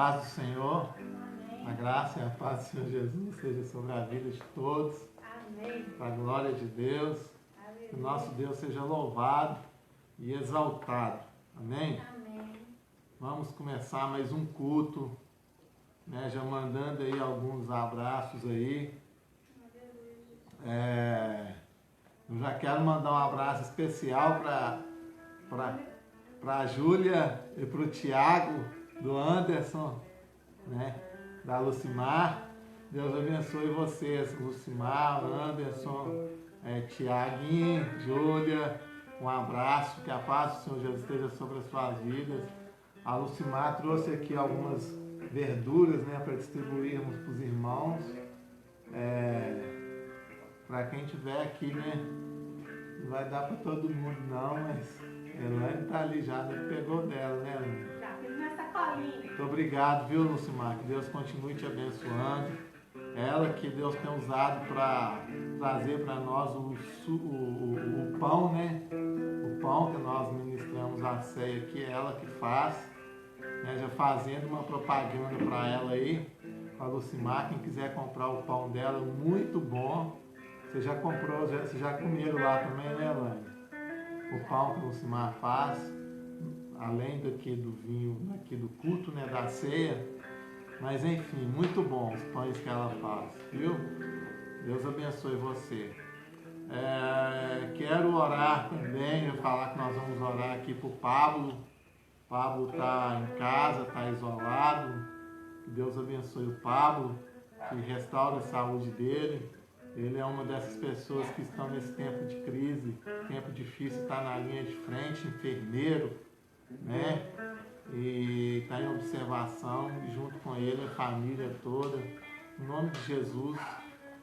paz do Senhor, a graça e a paz do Senhor Jesus seja sobre a vida de todos. Amém. Para a glória de Deus, que o nosso Deus seja louvado e exaltado. Amém? Amém. Vamos começar mais um culto, né? Já mandando aí alguns abraços aí. Eu já quero mandar um abraço especial para a Júlia e para o Tiago, do Anderson, né? Da Lucimar. Deus abençoe vocês, Lucimar, Anderson, Tiaguinho, Júlia. Um abraço, que a paz do Senhor Jesus esteja sobre as suas vidas. A Lucimar trouxe aqui algumas verduras, né, para distribuirmos para os irmãos. Para quem tiver aqui, né? Não vai dar para todo mundo não, mas Elaine está ali já, né? Pegou dela, né, Elaine? Já fiz minha sacolinha. Muito obrigado, viu, Lucimar? Que Deus continue te abençoando. Ela que Deus tem usado para trazer para nós o pão, né? O pão que nós ministramos a ceia aqui, é ela que faz. Né? Já fazendo uma propaganda para ela aí, para a Lucimar. Quem quiser comprar o pão dela, muito bom. Você já comprou, vocês já comeram lá também, né, Elaine? O pão que a Lucimar faz, além daqui do vinho, daqui do culto, né, da ceia. Mas enfim, muito bom os pães que ela faz, viu? Deus abençoe você. Quero orar também, eu falar que nós vamos orar aqui para o Pablo. O Pablo está em casa, está isolado. Que Deus abençoe o Pablo, que restaure a saúde dele. Ele é uma dessas pessoas que estão nesse tempo de crise, tempo difícil, está na linha de frente, enfermeiro, né? E está em observação, e junto com ele a família toda. Em nome de Jesus,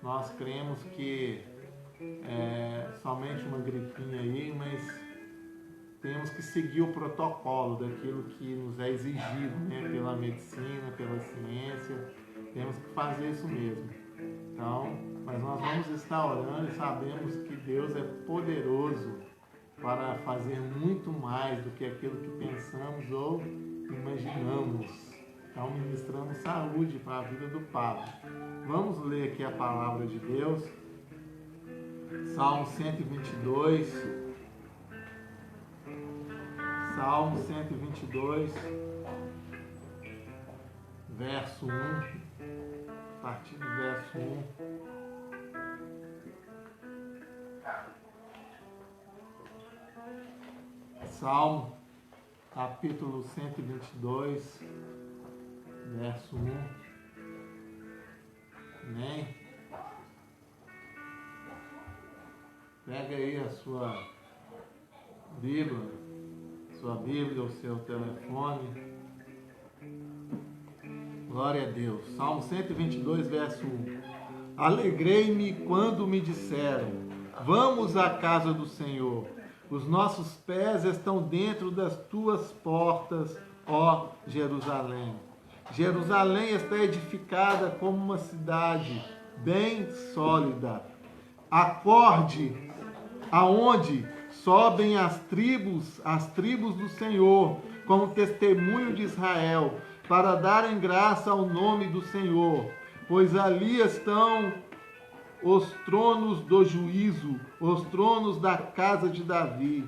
nós cremos que somente uma gripinha aí, mas temos que seguir o protocolo daquilo que nos é exigido, né? Pela medicina, pela ciência, temos que fazer isso mesmo. Então, mas nós vamos estar orando e sabemos que Deus é poderoso para fazer muito mais do que aquilo que pensamos ou imaginamos. Então, ministramos saúde para a vida do Pablo. Vamos ler aqui a palavra de Deus. Salmo 122. Salmo 122, verso 1. A partir do verso 1. Salmo, capítulo 122, verso 1. Amém? Pega aí a sua Bíblia, o seu telefone. Glória a Deus. Salmo 122, verso 1. Alegrei-me quando me disseram: vamos à casa do Senhor. Os nossos pés estão dentro das tuas portas, ó Jerusalém. Jerusalém está edificada como uma cidade bem sólida. Acorde aonde sobem as tribos do Senhor, como testemunho de Israel, para darem graça ao nome do Senhor, pois ali estão os tronos do juízo, os tronos da casa de Davi.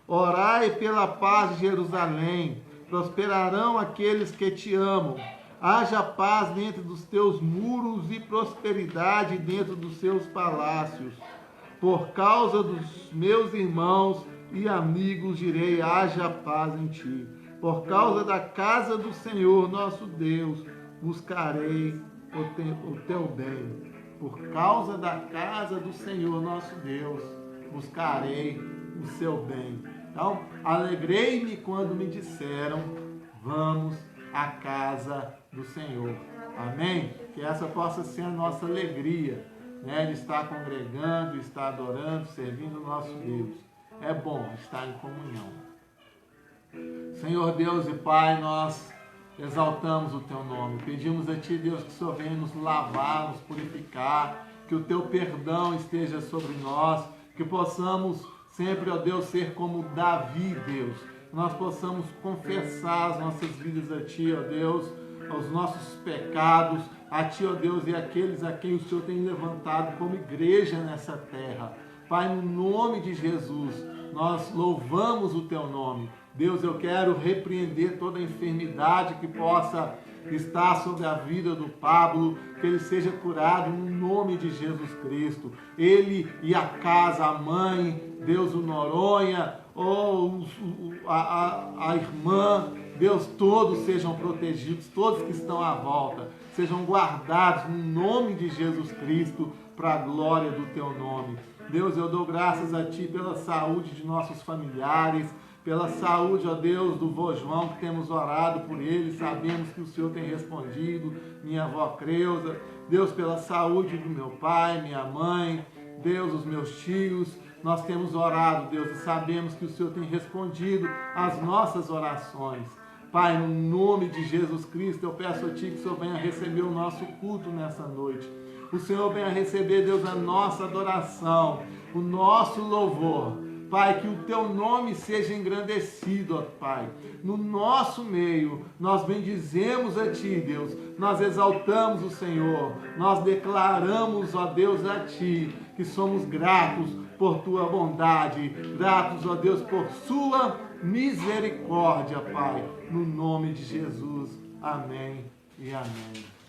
Orai pela paz de Jerusalém, prosperarão aqueles que te amam. Haja paz dentro dos teus muros e prosperidade dentro dos seus palácios. Por causa dos meus irmãos e amigos direi: haja paz em ti. Por causa da casa do Senhor nosso Deus, buscarei o teu bem. Por causa da casa do Senhor nosso Deus, buscarei o seu bem. Então, alegrei-me quando me disseram: vamos à casa do Senhor. Amém? Que essa possa ser a nossa alegria, né? De estar congregando, estar adorando, servindo o nosso Deus. É bom estar em comunhão. Senhor Deus e Pai, nós exaltamos o Teu nome. Pedimos a Ti, Deus, que o Senhor venha nos lavar, nos purificar, que o Teu perdão esteja sobre nós, que possamos sempre, ó Deus, ser como Davi, Deus. Nós possamos confessar as nossas vidas a Ti, ó Deus, aos nossos pecados, a Ti, ó Deus, e aqueles a quem o Senhor tem levantado como igreja nessa terra. Pai, no nome de Jesus, nós louvamos o Teu nome. Deus, eu quero repreender toda enfermidade que possa estar sobre a vida do Pablo, que ele seja curado no nome de Jesus Cristo. Ele e a casa, a mãe, Deus, o Noronha, a irmã, Deus, todos sejam protegidos, todos que estão à volta, sejam guardados no nome de Jesus Cristo, para a glória do Teu nome. Deus, eu dou graças a Ti pela saúde de nossos familiares, pela saúde, ó Deus, do vô João, que temos orado por ele, sabemos que o Senhor tem respondido, minha avó Creuza, Deus, pela saúde do meu pai, minha mãe, Deus, os meus tios, nós temos orado, Deus, e sabemos que o Senhor tem respondido às nossas orações. Pai, no nome de Jesus Cristo, eu peço a Ti que o Senhor venha receber o nosso culto nessa noite. O Senhor venha receber, Deus, a nossa adoração, o nosso louvor. Pai, que o Teu nome seja engrandecido, ó Pai. No nosso meio, nós bendizemos a Ti, Deus. Nós exaltamos o Senhor. Nós declaramos, ó Deus, a Ti, que somos gratos por Tua bondade. Gratos, ó Deus, por Sua misericórdia, Pai. No nome de Jesus. Amém e amém.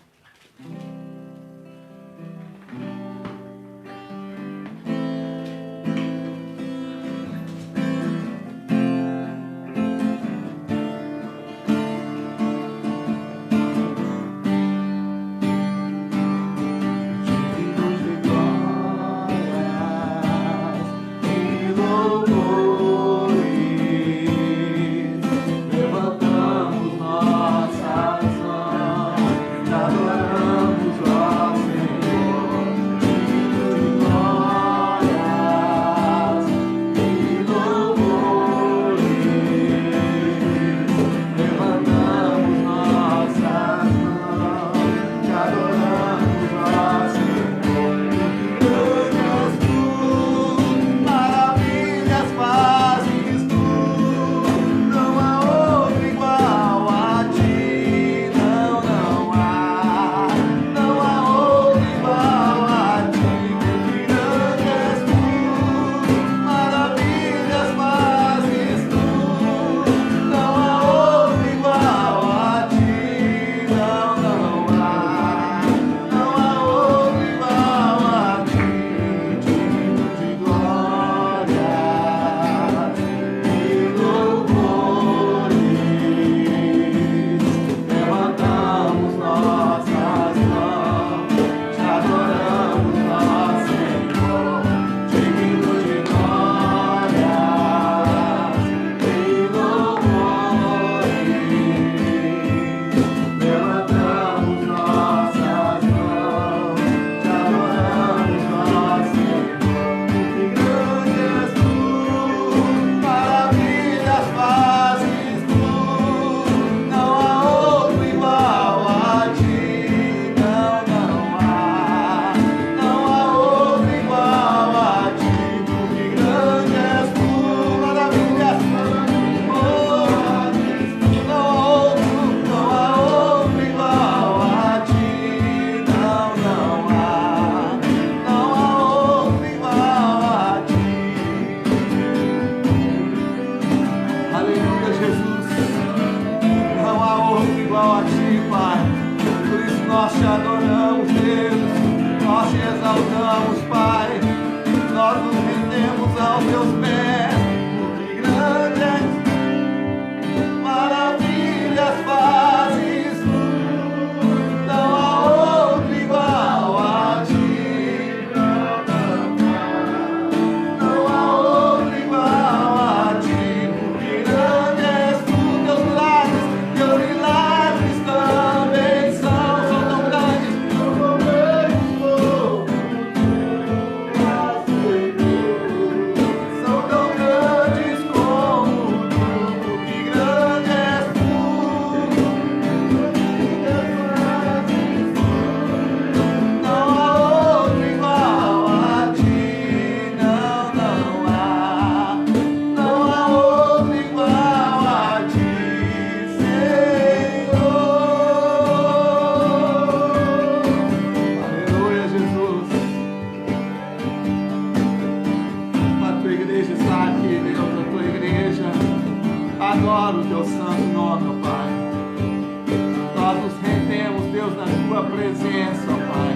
Deus, na tua presença, ó Pai.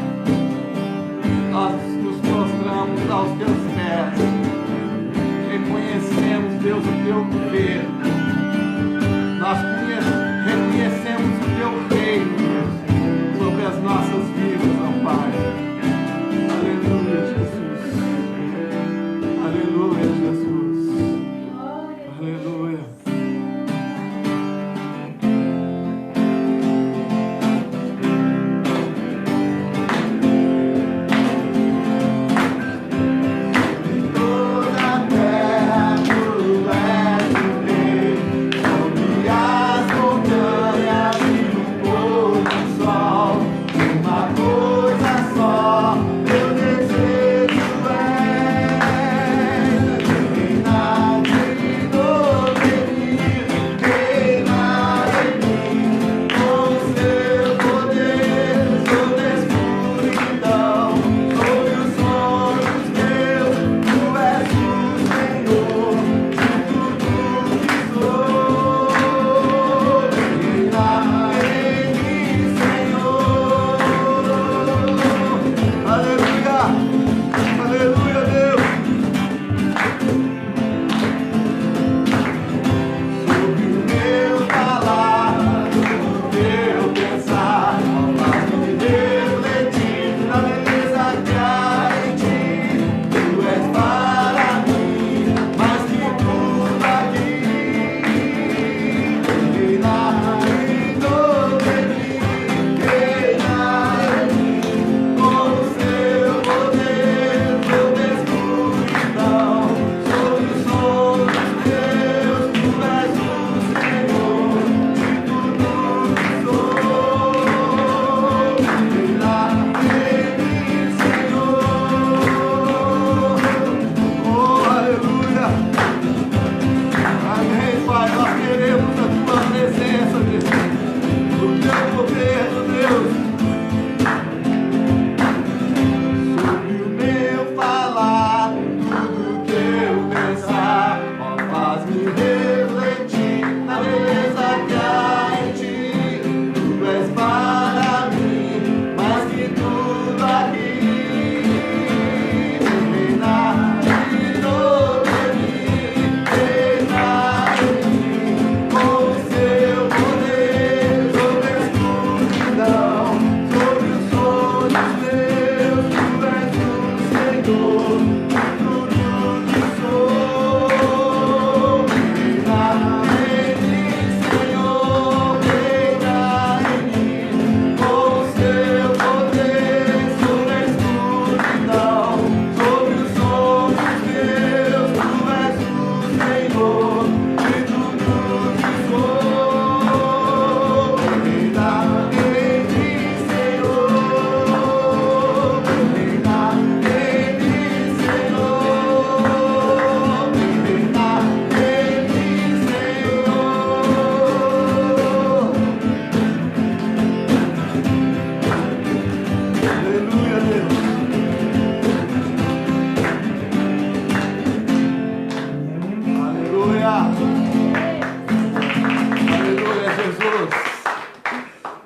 Nós nos prostramos aos teus pés. Reconhecemos, Deus, o teu governo. Nós reconhecemos o teu reino, Deus, sobre as nossas vidas, ó Pai. Aleluia, Jesus. Aleluia, Jesus. Aleluia.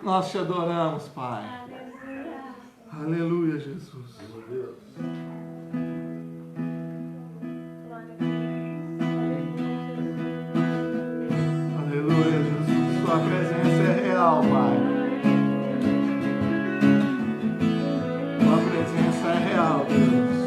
Nós te adoramos, Pai. Aleluia, Jesus. Aleluia, Jesus. Sua presença é real, Pai. Sua presença é real, Deus.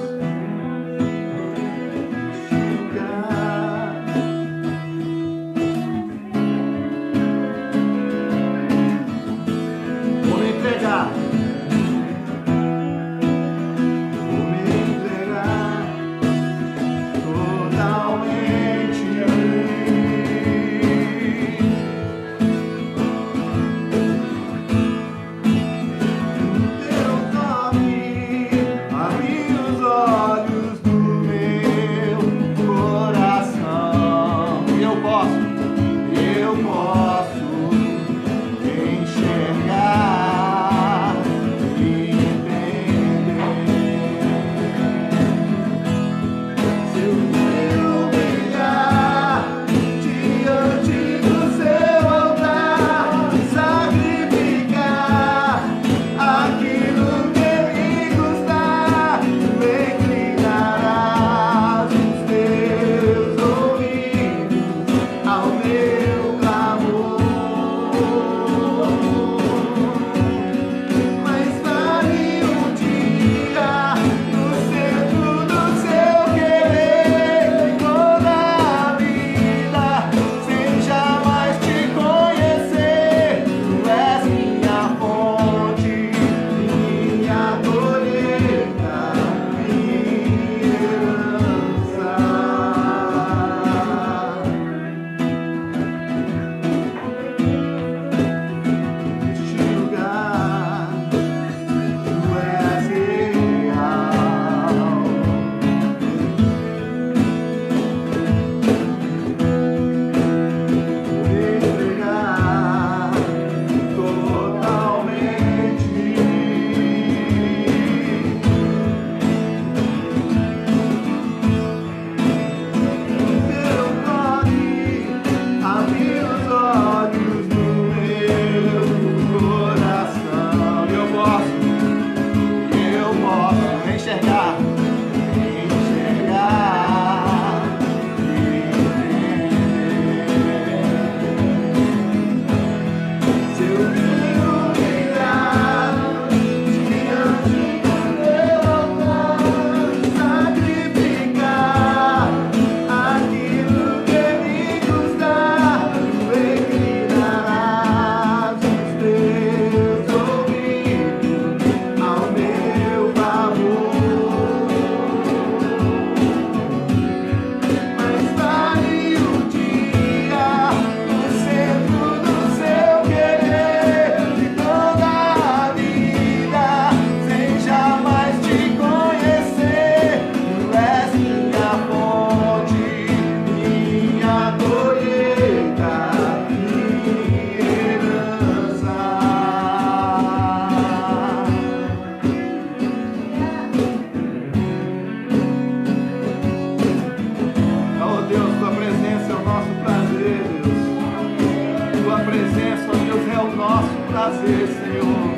você, Senhor.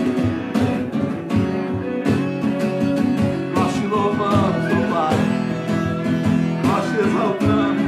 Nós te louvamos, ó Pai. Nós te exaltamos.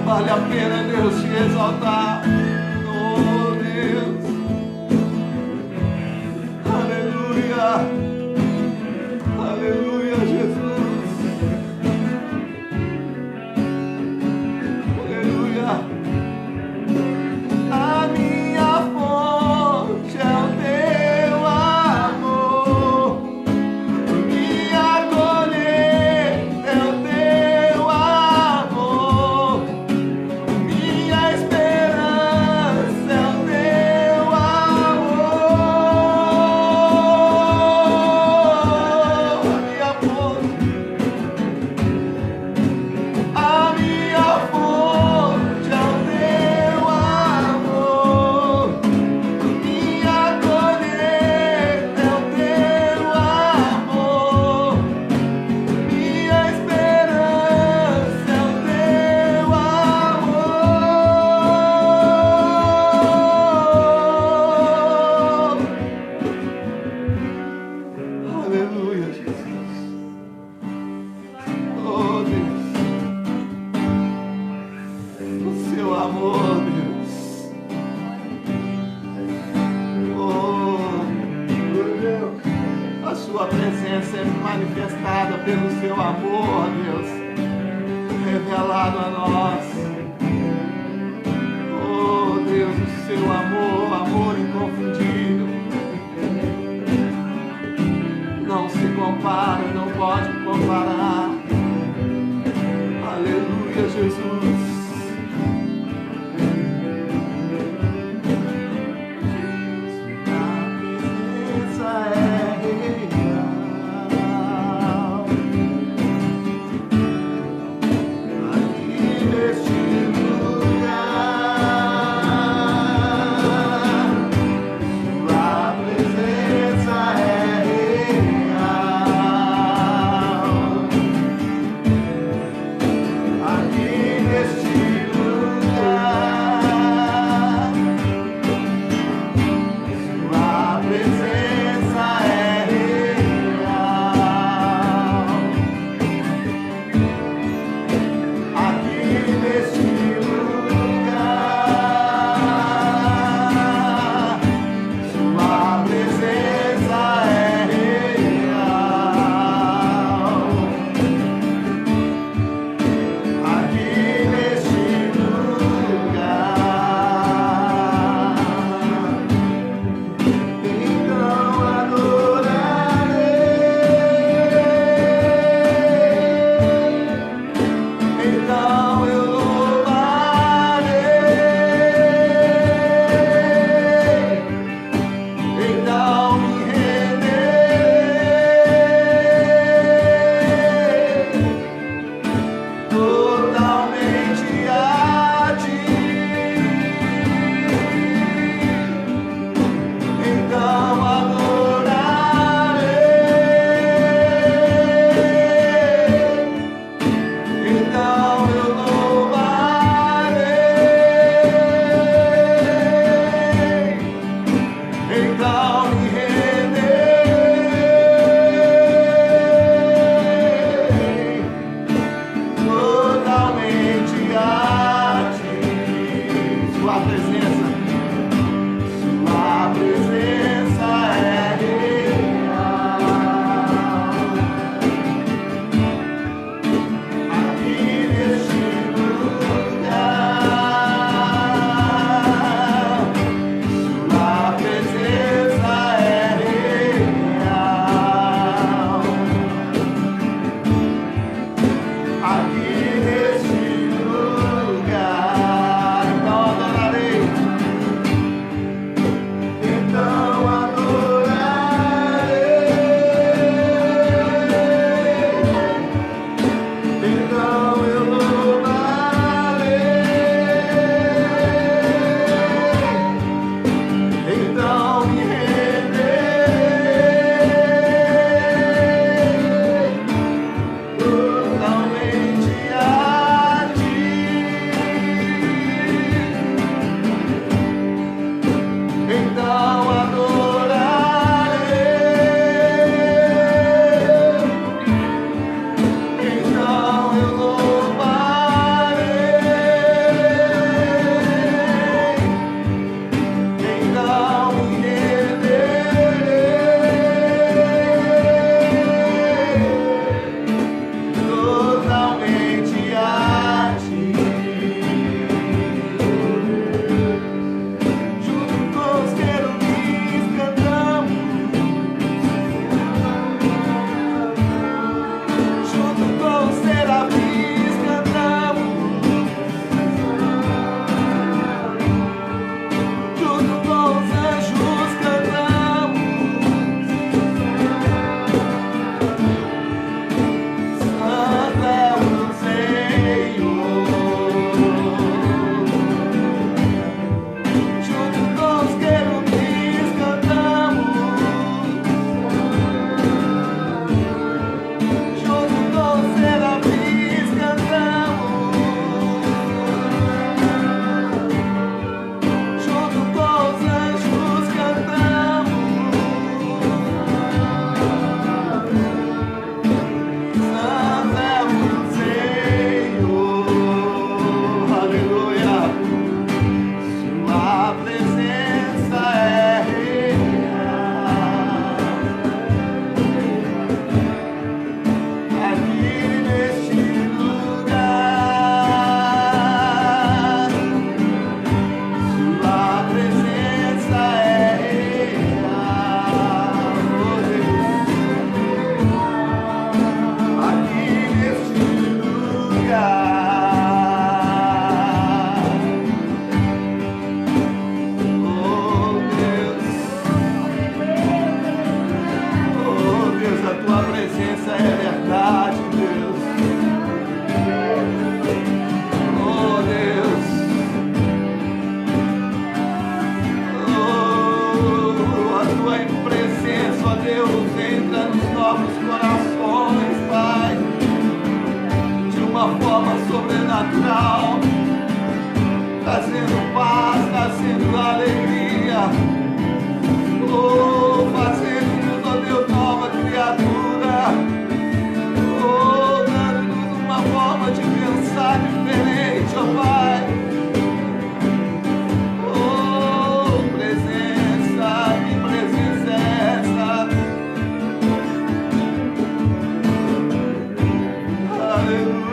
Vale a pena, Deus, te exaltar. Oh, Deus. Aleluia. Aleluia, Jesus. Aleluia. A minha fonte é o teu amor. Minha colheita é o teu amor. Minha esperança é o teu amor. A minha fonte é o teu amor. Minha colheita é o teu amor. Minha esperança é o teu amor. Aleluia, Jesus. Oh, Deus. O seu amor, Deus. Oh, meu Deus. A sua presença é manifestada pelo seu amor, Deus. Revelado a nós. Oh, Deus, o seu amor, amor inconfundível. Não se compara, não pode comparar. Aleluia, Jesus. Sua presença é real. Aqui neste lugar, sua presença é real. Aqui neste sobrenatural, trazendo paz, trazendo alegria, oh, fazendo-nos, ó Deus, nova criatura, oh, dando-nos uma forma de pensar diferente, ó Pai. Oh, presença, que presença é essa? Aleluia.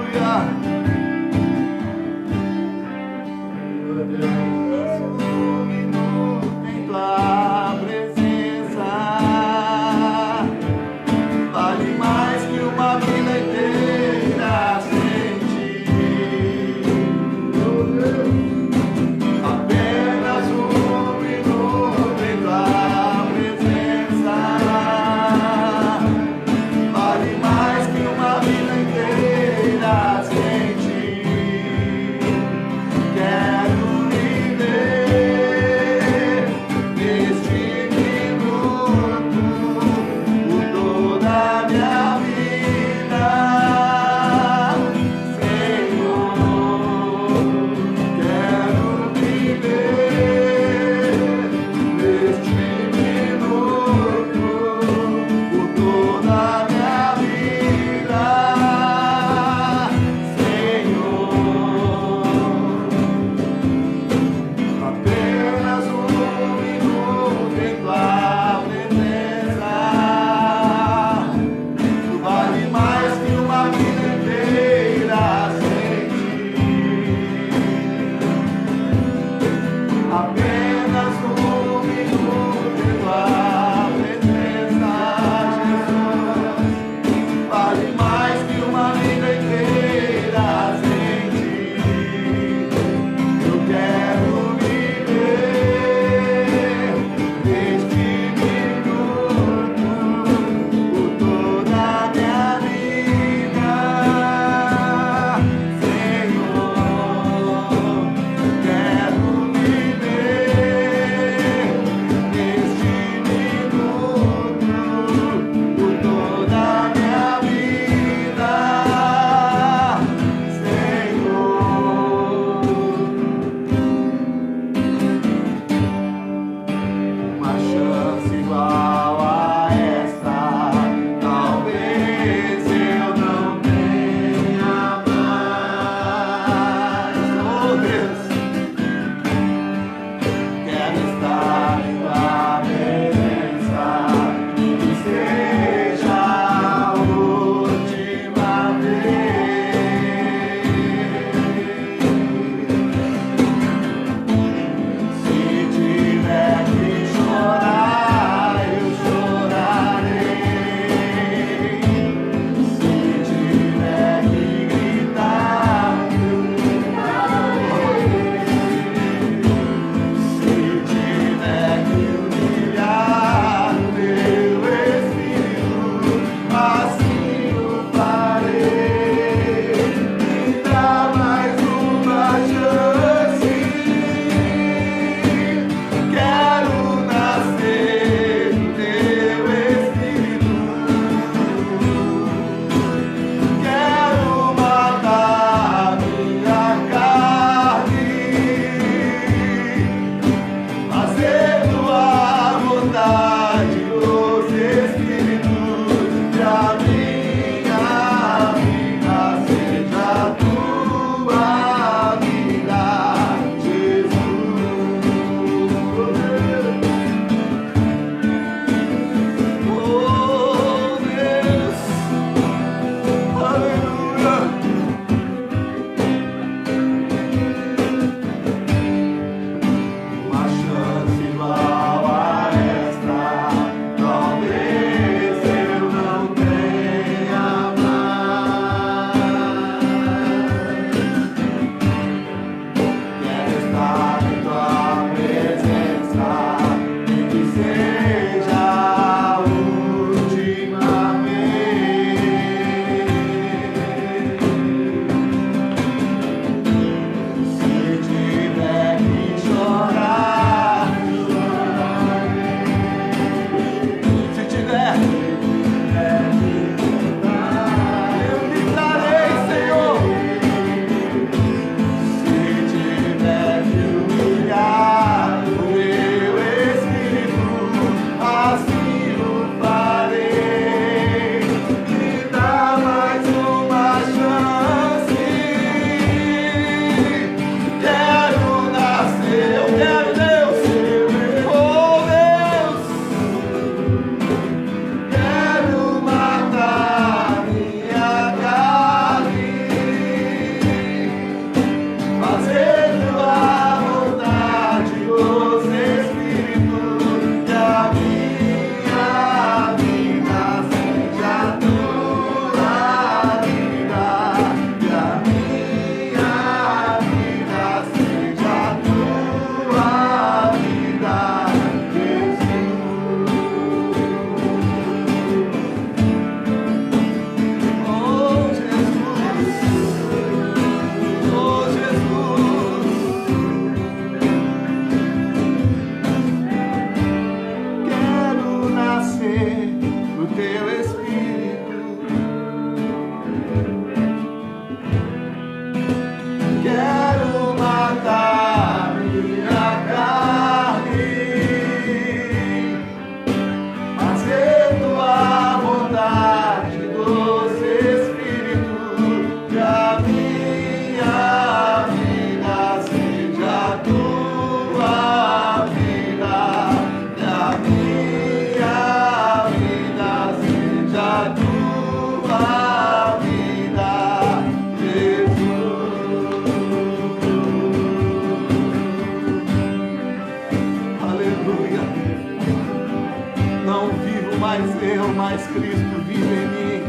morreu, mas Cristo vive em mim.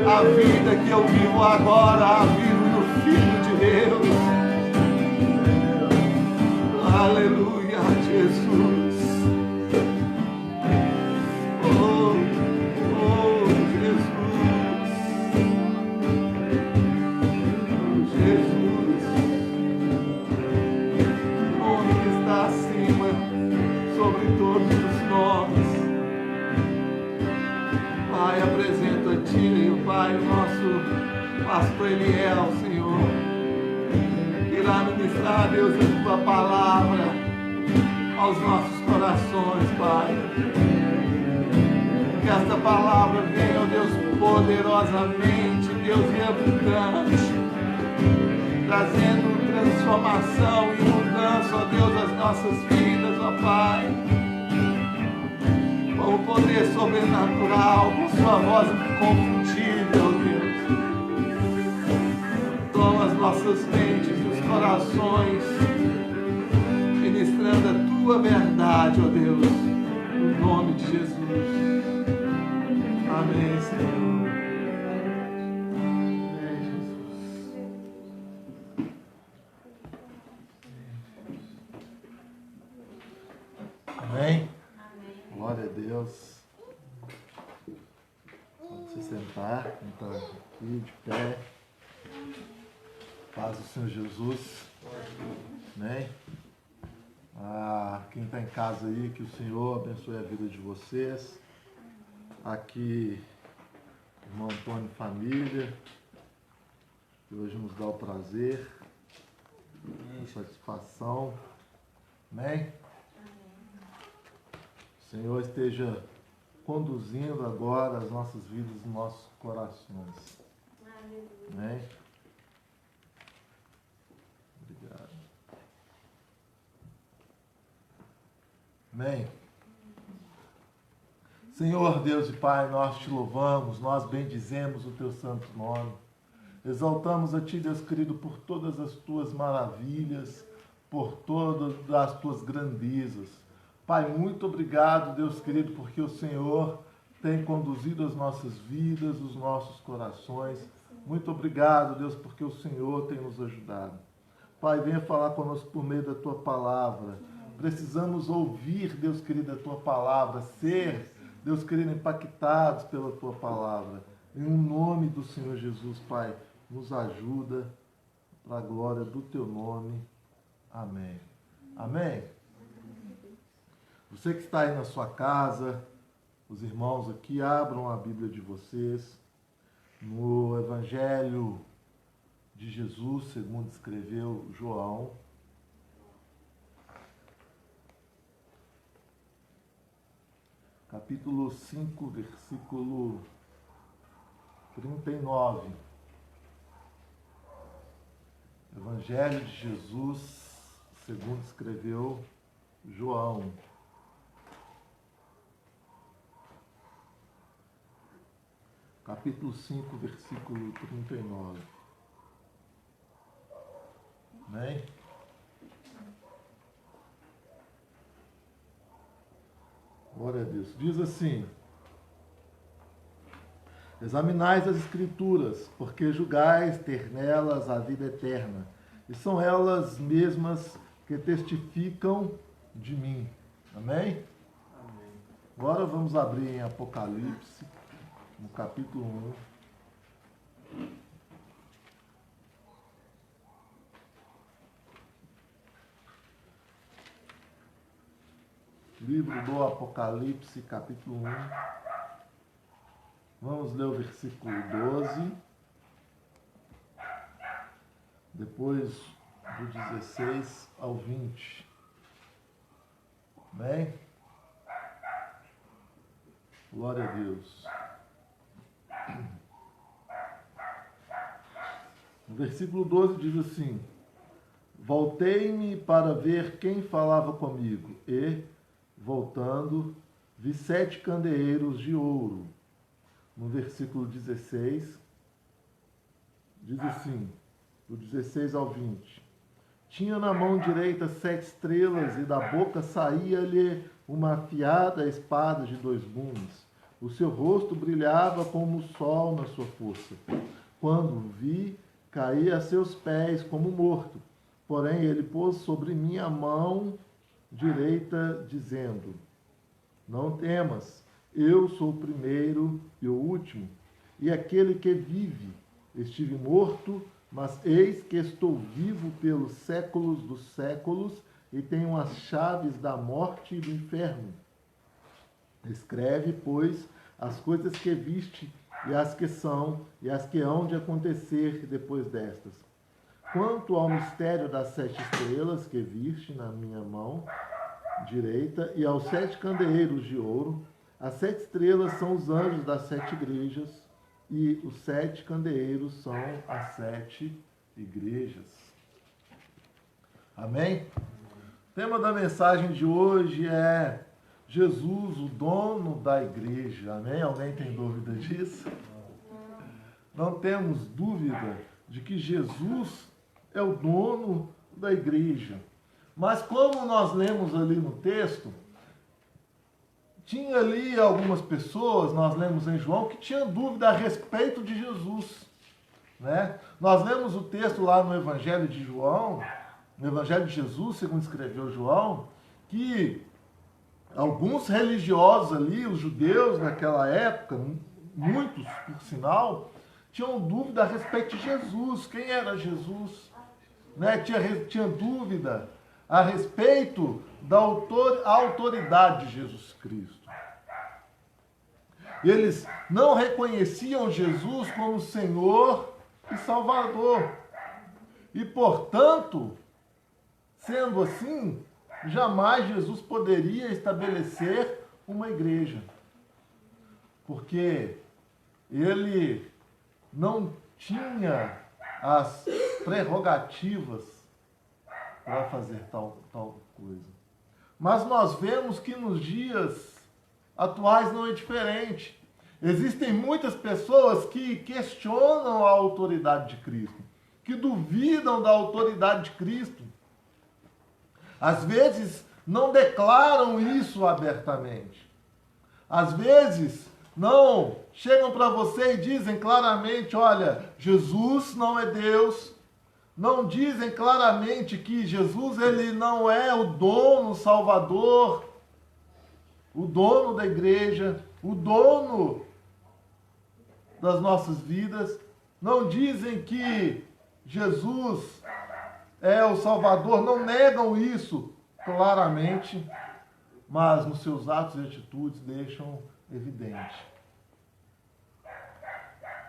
A vida que eu vivo agora, a vivo no Filho de Deus. Aleluia, Jesus. Oh, Jesus. Jesus. O nome que está acima, sobre todos os nomes. Pai, apresento a Ti, Pai, o nosso pastor Eliel, Senhor, que irá ministrar, Deus, a Tua palavra aos nossos corações, Pai. Que esta palavra venha, ó Deus, poderosamente, Deus, e abundante, trazendo transformação e mudança, ó Deus, às nossas vidas, ó Pai. Com o poder sobrenatural, com Sua voz inconfundível, Deus. Toma as nossas mentes e os corações, ministrando a Tua verdade, ó Deus, no nome de Jesus. Amém, Senhor. Amém, Jesus. Amém? Glória a Deus. Pode se sentar, quem está aqui de pé. Paz do Senhor Jesus. Amém? Quem está em casa aí, que o Senhor abençoe a vida de vocês. Aqui, irmão Antônio e família, que hoje nos dá o prazer e a satisfação. Amém? O Senhor esteja conduzindo agora as nossas vidas, os nossos corações. Amém? Obrigado. Amém? Senhor Deus e Pai, nós te louvamos, nós bendizemos o teu santo nome. Exaltamos a ti, Deus querido, por todas as tuas maravilhas, por todas as tuas grandezas. Pai, muito obrigado, Deus querido, porque o Senhor tem conduzido as nossas vidas, os nossos corações. Muito obrigado, Deus, porque o Senhor tem nos ajudado. Pai, venha falar conosco por meio da tua palavra. Precisamos ouvir, Deus querido, a tua palavra, ser, Deus querido, impactados pela tua palavra. Em nome do Senhor Jesus, Pai, nos ajuda para a glória do teu nome. Amém. Amém. Você que está aí na sua casa, os irmãos aqui, abram a Bíblia de vocês no Evangelho de Jesus, segundo escreveu João. Capítulo 5, versículo 39. Evangelho de Jesus, segundo escreveu João. Capítulo 5, versículo 39. Amém? Glória a Deus. Diz assim: examinais as Escrituras, porque julgais ter nelas a vida eterna, e são elas mesmas que testificam de mim. Amém? Amém. Agora vamos abrir em Apocalipse, no capítulo 1. Livro do Apocalipse, capítulo 1. Vamos ler o versículo 12. Depois do 16 ao 20. Amém? Glória a Deus. No versículo 12 diz assim: voltei-me para ver quem falava comigo, e, voltando, vi 7 candeeiros de ouro. No versículo 16, diz assim, do 16 ao 20: tinha na mão direita 7 estrelas, e da boca saía-lhe uma afiada espada de 2 gumes. O seu rosto brilhava como o sol na sua força. Quando o vi, caí a seus pés como morto. Porém, ele pôs sobre mim a mão direita, dizendo: Não temas, eu sou o primeiro e o último, e aquele que vive. Estive morto, mas eis que estou vivo pelos séculos dos séculos, e tenho as chaves da morte e do inferno. Escreve, pois, as coisas que viste, e as que são, e as que hão de acontecer depois destas. Quanto ao mistério das 7 estrelas que viste na minha mão direita, e aos 7 candeeiros de ouro, as 7 estrelas são os anjos das 7 igrejas, e os 7 candeeiros são as 7 igrejas. Amém? O tema da mensagem de hoje é Jesus, o dono da igreja. Amém? Alguém tem dúvida disso? Não temos dúvida de que Jesus é o dono da igreja. Mas como nós lemos ali no texto, tinha ali algumas pessoas, nós lemos em João, que tinham dúvida a respeito de Jesus. Né? Nós lemos o texto lá no Evangelho de João, no Evangelho de Jesus, segundo escreveu João, que alguns religiosos ali, os judeus naquela época, muitos por sinal, tinham dúvida a respeito de Jesus. Quem era Jesus? Né? Tinha dúvida a respeito da autoridade de Jesus Cristo. Eles não reconheciam Jesus como Senhor e Salvador. E, portanto, sendo assim, jamais Jesus poderia estabelecer uma igreja. Porque ele não tinha as prerrogativas para fazer tal coisa. Mas nós vemos que nos dias atuais não é diferente. Existem muitas pessoas que questionam a autoridade de Cristo, que duvidam da autoridade de Cristo. Às vezes não declaram isso abertamente. Às vezes não chegam para você e dizem claramente: olha, Jesus não é Deus. Não dizem claramente que Jesus ele não é o dono, o Salvador, o dono da igreja, o dono das nossas vidas. Não dizem que Jesus é o Salvador, não negam isso claramente, mas nos seus atos e atitudes deixam evidente.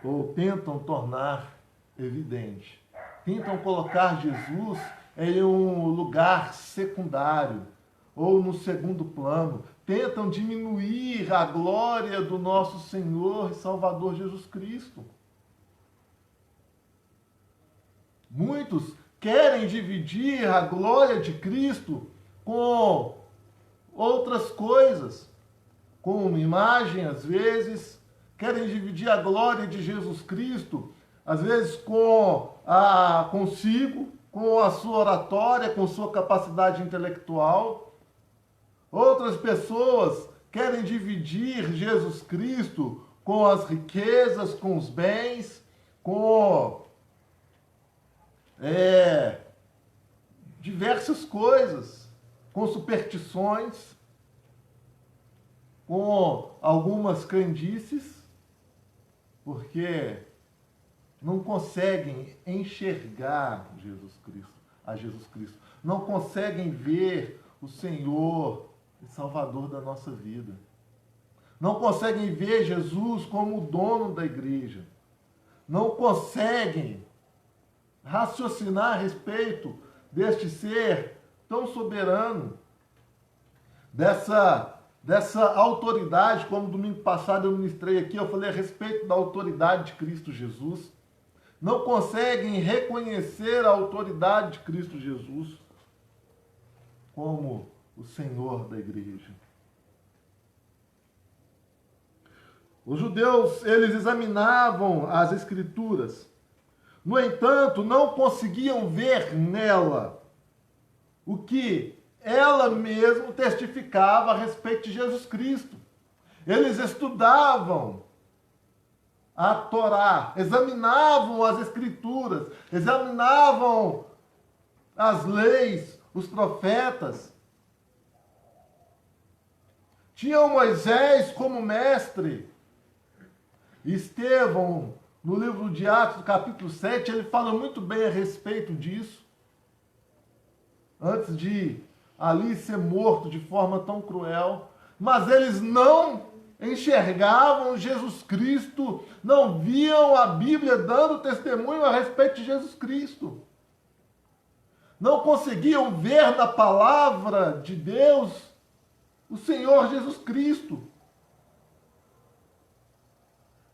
Ou tentam tornar evidente. Tentam colocar Jesus em um lugar secundário ou no segundo plano. Tentam diminuir a glória do nosso Senhor e Salvador Jesus Cristo. Muitos querem dividir a glória de Cristo com outras coisas, com uma imagem, às vezes. Querem dividir a glória de Jesus Cristo, às vezes consigo, com a sua oratória, com sua capacidade intelectual. Outras pessoas querem dividir Jesus Cristo com as riquezas, com os bens, com diversas coisas, com superstições, com algumas crendices, porque não conseguem enxergar a Jesus Cristo. Não conseguem ver o Senhor e Salvador da nossa vida. Não conseguem ver Jesus como o dono da igreja. Não conseguem raciocinar a respeito deste ser tão soberano, dessa autoridade, como domingo passado eu ministrei aqui, eu falei a respeito da autoridade de Cristo Jesus. Não conseguem reconhecer a autoridade de Cristo Jesus como o Senhor da igreja. Os judeus, eles examinavam as Escrituras. No entanto, não conseguiam ver nela o que ela mesma testificava a respeito de Jesus Cristo. Eles estudavam a Torá, examinavam as Escrituras, examinavam as leis, os profetas. Tinham Moisés como mestre. Estevão, no livro de Atos, capítulo 7, ele fala muito bem a respeito disso. Antes de ali ser morto de forma tão cruel. Mas eles não enxergavam Jesus Cristo, não viam a Bíblia dando testemunho a respeito de Jesus Cristo. Não conseguiam ver na palavra de Deus o Senhor Jesus Cristo.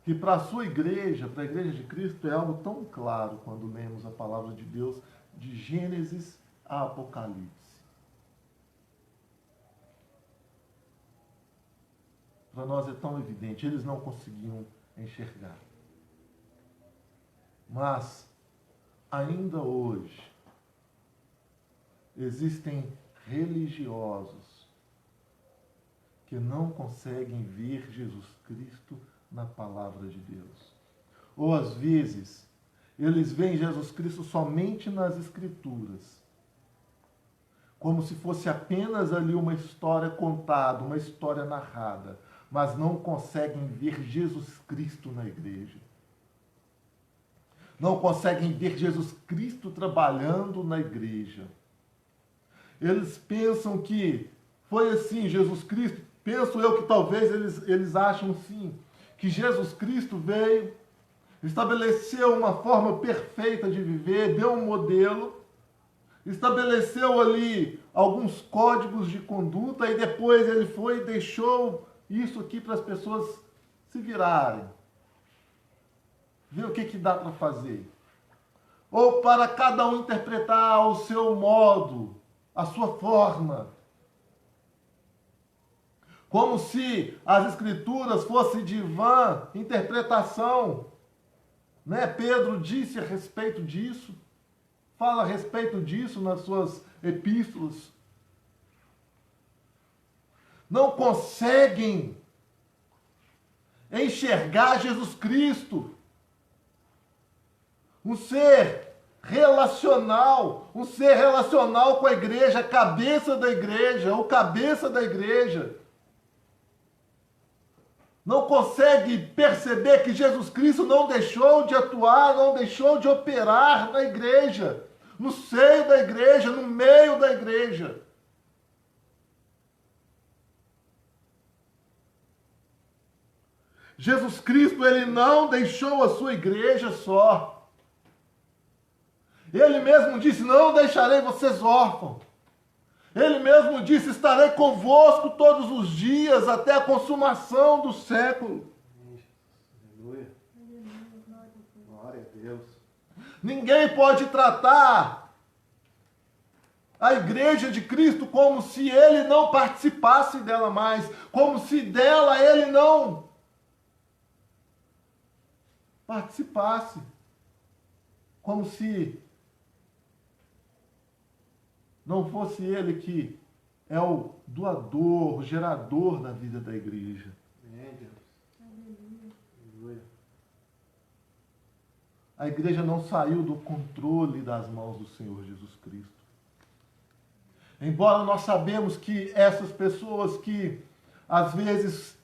Que para a sua igreja, para a igreja de Cristo, é algo tão claro quando lemos a palavra de Deus de Gênesis a Apocalipse. Para nós é tão evidente, eles não conseguiam enxergar. Mas, ainda hoje, existem religiosos que não conseguem ver Jesus Cristo na palavra de Deus. Ou, às vezes, eles veem Jesus Cristo somente nas Escrituras, como se fosse apenas ali uma história contada, uma história narrada, mas não conseguem ver Jesus Cristo na igreja. Não conseguem ver Jesus Cristo trabalhando na igreja. Eles pensam que foi assim, Jesus Cristo, penso eu que talvez eles acham sim, que Jesus Cristo veio, estabeleceu uma forma perfeita de viver, deu um modelo, estabeleceu ali alguns códigos de conduta e depois ele foi e deixou isso aqui para as pessoas se virarem. Ver o que dá para fazer. Ou para cada um interpretar ao seu modo, a sua forma. Como se as Escrituras fossem de vã interpretação. Né? Pedro disse a respeito disso. Fala a respeito disso nas suas epístolas. Não conseguem enxergar Jesus Cristo. Um ser relacional com a igreja, a cabeça da igreja, o cabeça da igreja. Não consegue perceber que Jesus Cristo não deixou de atuar, não deixou de operar na igreja, no seio da igreja, no meio da igreja. Jesus Cristo, ele não deixou a sua igreja só. Ele mesmo disse, não deixarei vocês órfãos. Ele mesmo disse, estarei convosco todos os dias até a consumação do século. Aleluia. Glória a Deus. Ninguém pode tratar a igreja de Cristo como se ele não participasse dela mais, como se dela ele não participasse, como se não fosse ele que é o doador, o gerador da vida da igreja. Amém, Deus. Aleluia. A igreja não saiu do controle das mãos do Senhor Jesus Cristo. Embora nós sabemos que essas pessoas que às vezes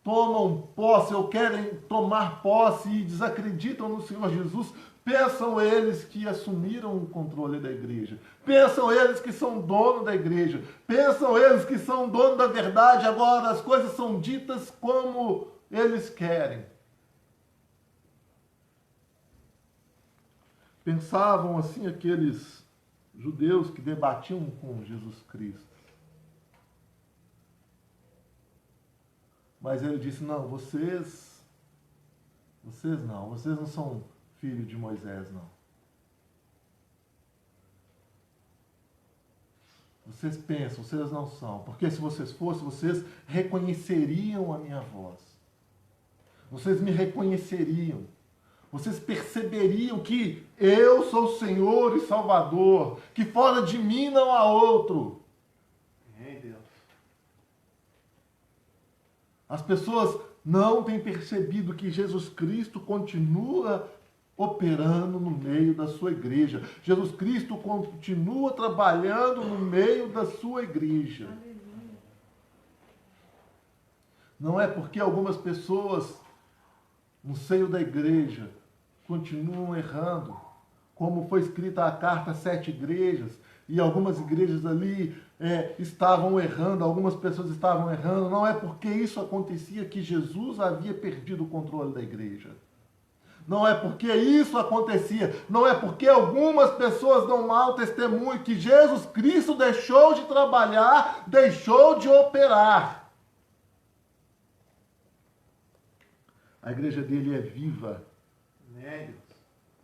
tomam posse ou querem tomar posse e desacreditam no Senhor Jesus, pensam eles que assumiram o controle da igreja. Pensam eles que são dono da igreja. Pensam eles que são dono da verdade. Agora as coisas são ditas como eles querem. Pensavam assim aqueles judeus que debatiam com Jesus Cristo. Mas ele disse, não, vocês não são filho de Moisés, não. Vocês pensam, vocês não são. Porque se vocês fossem, vocês reconheceriam a minha voz. Vocês me reconheceriam. Vocês perceberiam que eu sou o Senhor e Salvador, que fora de mim não há outro. Amém, Deus. As pessoas não têm percebido que Jesus Cristo continua operando no meio da sua igreja. Jesus Cristo continua trabalhando no meio da sua igreja. Não é porque algumas pessoas no seio da igreja continuam errando, como foi escrita a carta às 7 igrejas, e algumas igrejas ali estavam errando, algumas pessoas estavam errando. Não é porque isso acontecia que Jesus havia perdido o controle da igreja. Não é porque isso acontecia, não é porque algumas pessoas dão mau testemunho que Jesus Cristo deixou de trabalhar, deixou de operar. A igreja dele é viva, Amém, Deus.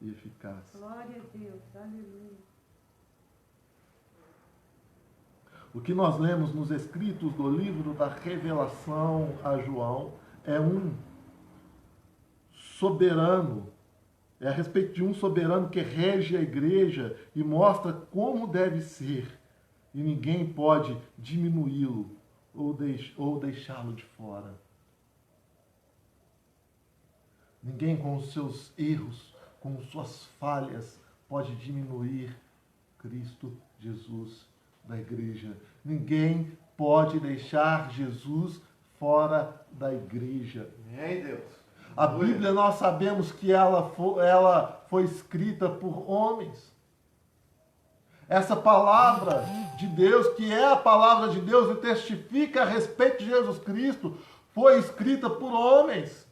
e eficaz. Glória a Deus. Aleluia. O que nós lemos nos escritos do livro da Revelação a João é um soberano, é a respeito de um soberano que rege a igreja e mostra como deve ser, e ninguém pode diminuí-lo ou deixá-lo de fora. Ninguém com os seus erros, com suas falhas, pode diminuir Cristo Jesus da igreja. Ninguém pode deixar Jesus fora da igreja. Amém, Deus. A Bíblia, nós sabemos que ela foi escrita por homens. Essa palavra de Deus, que é a palavra de Deus e testifica a respeito de Jesus Cristo, foi escrita por homens.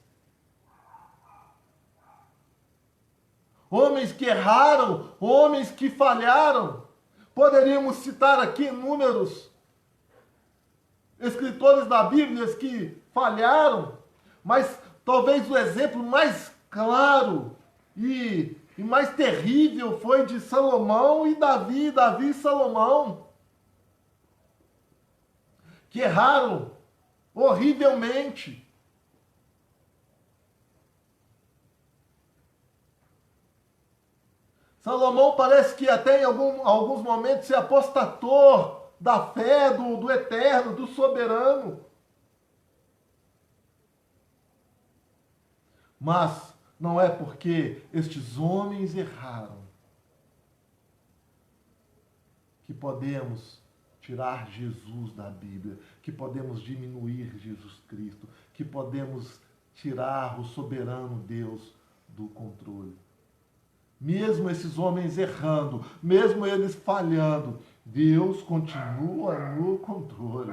Homens que erraram, homens que falharam. Poderíamos citar aqui inúmeros escritores da Bíblia que falharam, mas talvez o exemplo mais claro e mais terrível foi de Salomão e Davi e Salomão, que erraram horrivelmente. Salomão parece que até em alguns momentos se apostatou da fé do eterno, do soberano. Mas não é porque estes homens erraram que podemos tirar Jesus da Bíblia, que podemos diminuir Jesus Cristo, que podemos tirar o soberano Deus do controle. Mesmo esses homens errando, mesmo eles falhando, Deus continua no controle.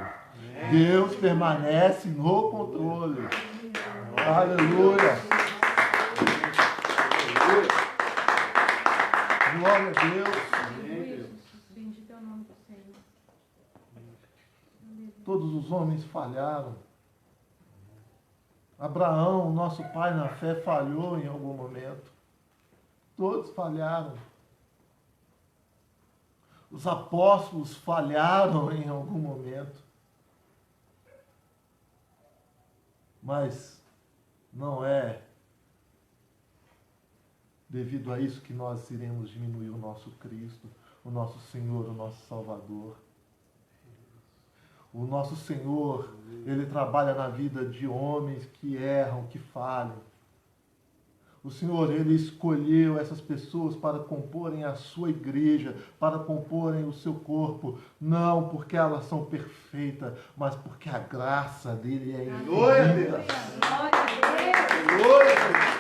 Deus permanece no controle. Aleluia. Glória a Deus. Bendito é o nome do Senhor. Todos os homens falharam. Abraão, nosso pai na fé, falhou em algum momento. Todos falharam. Os apóstolos falharam em algum momento. Mas não é devido a isso que nós iremos diminuir o nosso Cristo, o nosso Senhor, o nosso Salvador. O nosso Senhor, Ele trabalha na vida de homens que erram, que falham. O Senhor, Ele escolheu essas pessoas para comporem a sua igreja, para comporem o seu corpo, não porque elas são perfeitas, mas porque a graça dele é infinita. Glória a Deus. Glória a Deus. Glória a Deus.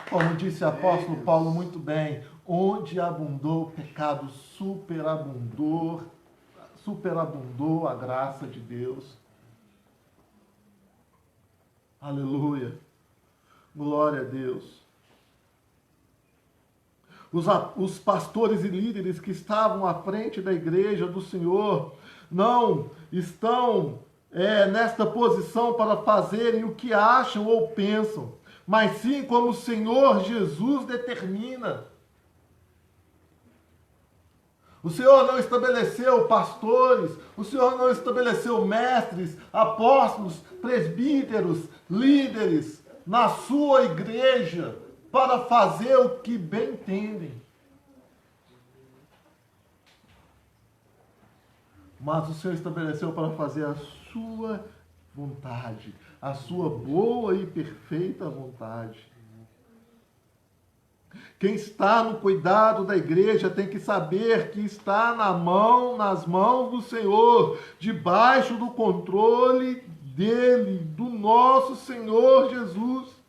Como disse o apóstolo Paulo muito bem, onde abundou o pecado, superabundou a graça de Deus. Aleluia. Glória a Deus. Os pastores e líderes que estavam à frente da igreja do Senhor não estão nesta posição para fazerem o que acham ou pensam, mas sim como o Senhor Jesus determina. O Senhor não estabeleceu pastores, o Senhor não estabeleceu mestres, apóstolos, presbíteros, líderes na sua igreja para fazer o que bem entendem. Mas o Senhor estabeleceu para fazer a sua vontade, a sua boa e perfeita vontade. Quem está no cuidado da igreja tem que saber que está nas mãos do Senhor, debaixo do controle dele, do nosso Senhor Jesus.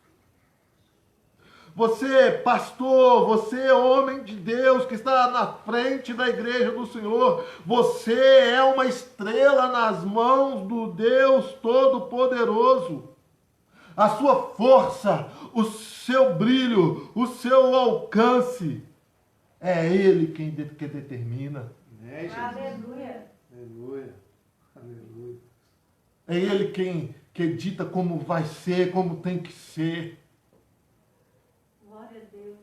Você, pastor, você, homem de Deus, que está na frente da igreja do Senhor, você é uma estrela nas mãos do Deus Todo-Poderoso. A sua força, o seu brilho, o seu alcance, é Ele quem determina. Amém, Jesus. Aleluia. Aleluia. Aleluia. É Ele quem dita como vai ser, como tem que ser. Glória a Deus.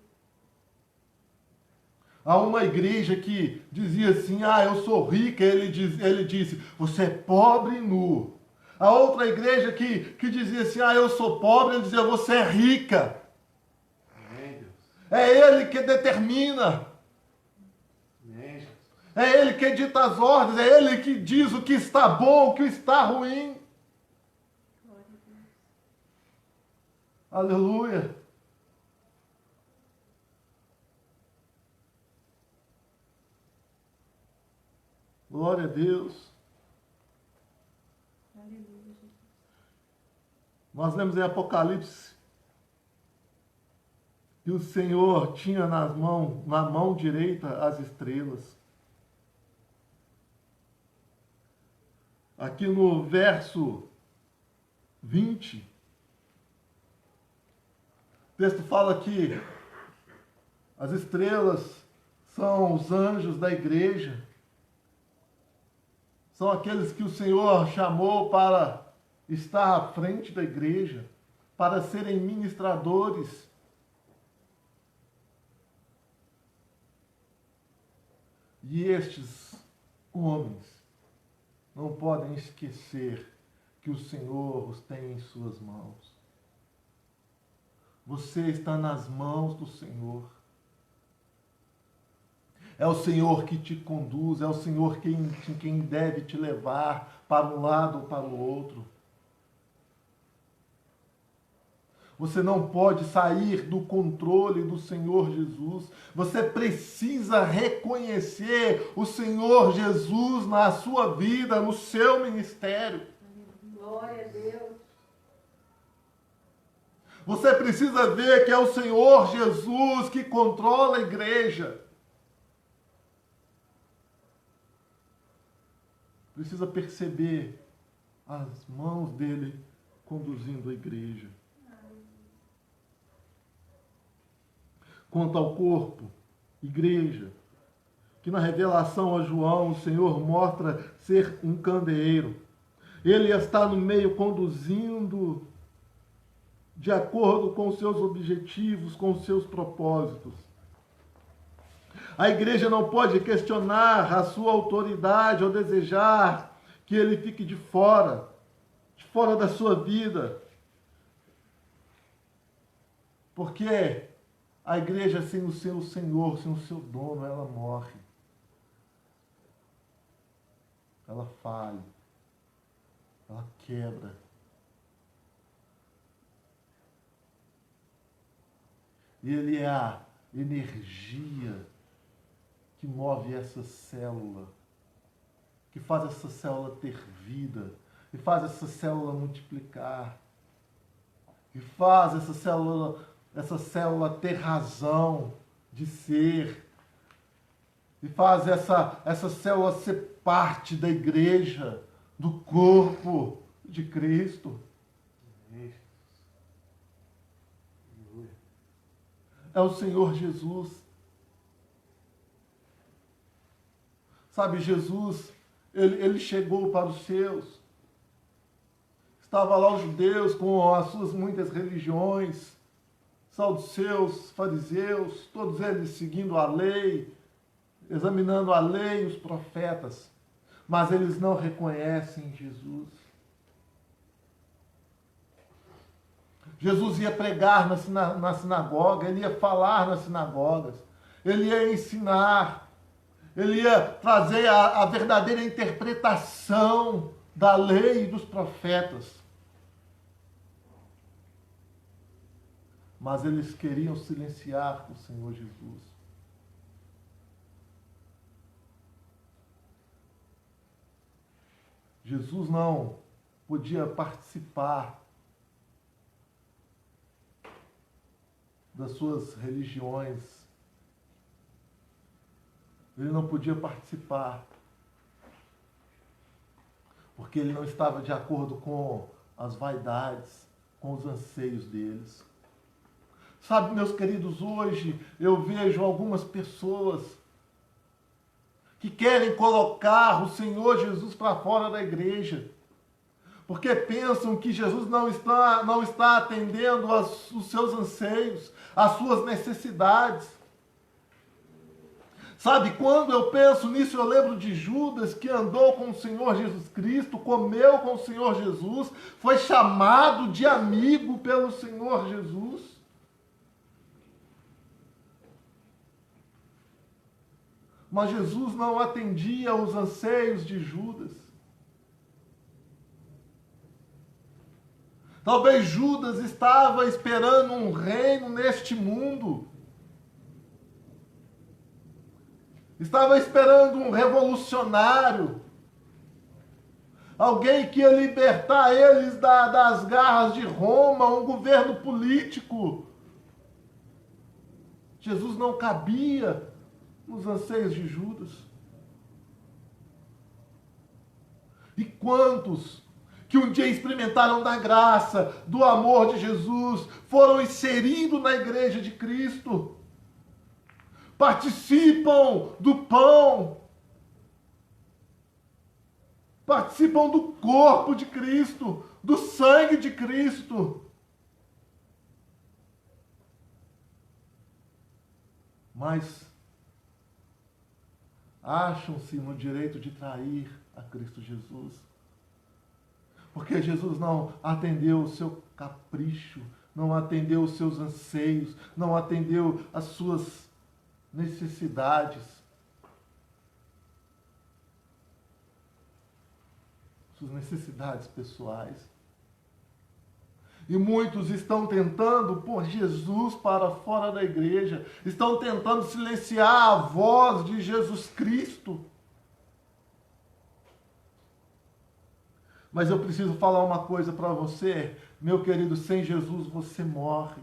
Há uma igreja que dizia assim, eu sou rica, ele disse, você é pobre e nu. A outra igreja que dizia assim, eu sou pobre, ele dizia, você é rica. Amém, Deus. É Ele que determina. Amém, Jesus. É Ele que dita as ordens, é Ele que diz o que está bom, o que está ruim. Glória a Deus. Aleluia. Glória a Deus. Aleluia, Jesus. Nós lemos em Apocalipse que o Senhor tinha na mão direita as estrelas. Aqui no verso 20, o texto fala que as estrelas são os anjos da igreja. São aqueles que o Senhor chamou para estar à frente da igreja, para serem ministradores. E estes homens não podem esquecer que o Senhor os tem em suas mãos. Você está nas mãos do Senhor. É o Senhor que te conduz, é o Senhor quem deve te levar para um lado ou para o outro. Você não pode sair do controle do Senhor Jesus. Você precisa reconhecer o Senhor Jesus na sua vida, no seu ministério. Glória a Deus. Você precisa ver que é o Senhor Jesus que controla a igreja. Precisa perceber as mãos dele conduzindo a igreja. Quanto ao corpo, igreja, que na revelação a João o Senhor mostra ser um candeeiro. Ele está no meio conduzindo de acordo com os seus objetivos, com os seus propósitos. A igreja não pode questionar a sua autoridade ou desejar que ele fique de fora da sua vida. Porque a igreja sem o seu Senhor, sem o seu dono, ela morre. Ela falha. Ela quebra. Ele é a energia que move essa célula, que faz essa célula ter vida, que faz essa célula multiplicar, que faz essa célula ter razão de ser, e faz essa célula ser parte da igreja, do corpo de Cristo. É o Senhor Jesus. Sabe, Jesus, ele chegou para os seus. Estava lá os judeus com as suas muitas religiões, saduceus, fariseus, todos eles seguindo a lei, examinando a lei e os profetas. Mas eles não reconhecem Jesus. Jesus ia pregar na sinagoga, ele ia falar nas sinagogas, ele ia ensinar, ele ia trazer a verdadeira interpretação da lei e dos profetas. Mas eles queriam silenciar o Senhor Jesus. Jesus não podia participar das suas religiões. Ele não podia participar porque ele não estava de acordo com as vaidades, com os anseios deles. Sabe, meus queridos, hoje eu vejo algumas pessoas que querem colocar o Senhor Jesus para fora da igreja, porque pensam que Jesus não está atendendo os seus anseios, as suas necessidades. Sabe, quando eu penso nisso, eu lembro de Judas, que andou com o Senhor Jesus Cristo, comeu com o Senhor Jesus, foi chamado de amigo pelo Senhor Jesus. Mas Jesus não atendia aos anseios de Judas. Talvez Judas estava esperando um reino neste mundo. Estava esperando um revolucionário. Alguém que ia libertar eles das garras de Roma, um governo político. Jesus não cabia nos anseios de Judas. E quantos que um dia experimentaram da graça, do amor de Jesus, foram inseridos na igreja de Cristo, participam do pão, participam do corpo de Cristo, do sangue de Cristo, mas acham-se no direito de trair a Cristo Jesus. Porque Jesus não atendeu o seu capricho, não atendeu os seus anseios, não atendeu as suas necessidades. Suas necessidades pessoais. E muitos estão tentando pôr Jesus para fora da igreja, estão tentando silenciar a voz de Jesus Cristo. Mas eu preciso falar uma coisa para você, meu querido, sem Jesus você morre.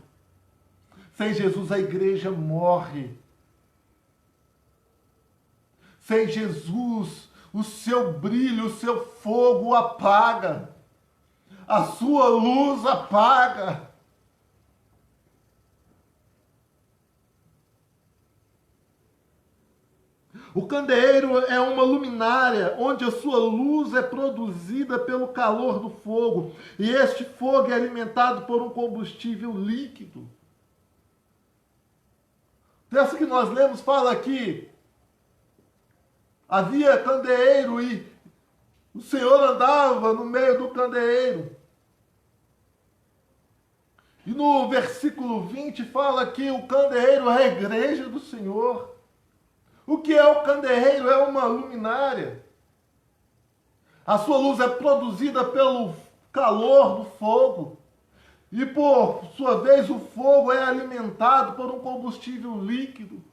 Sem Jesus a igreja morre. Sem Jesus o seu brilho, o seu fogo apaga. A sua luz apaga. O candeeiro é uma luminária onde a sua luz é produzida pelo calor do fogo. E este fogo é alimentado por um combustível líquido. O texto que nós lemos fala que havia candeeiro e o Senhor andava no meio do candeeiro. E no versículo 20 fala que o candeeiro é a igreja do Senhor. O que é o candeeiro? É uma luminária. A sua luz é produzida pelo calor do fogo. E por sua vez o fogo é alimentado por um combustível líquido.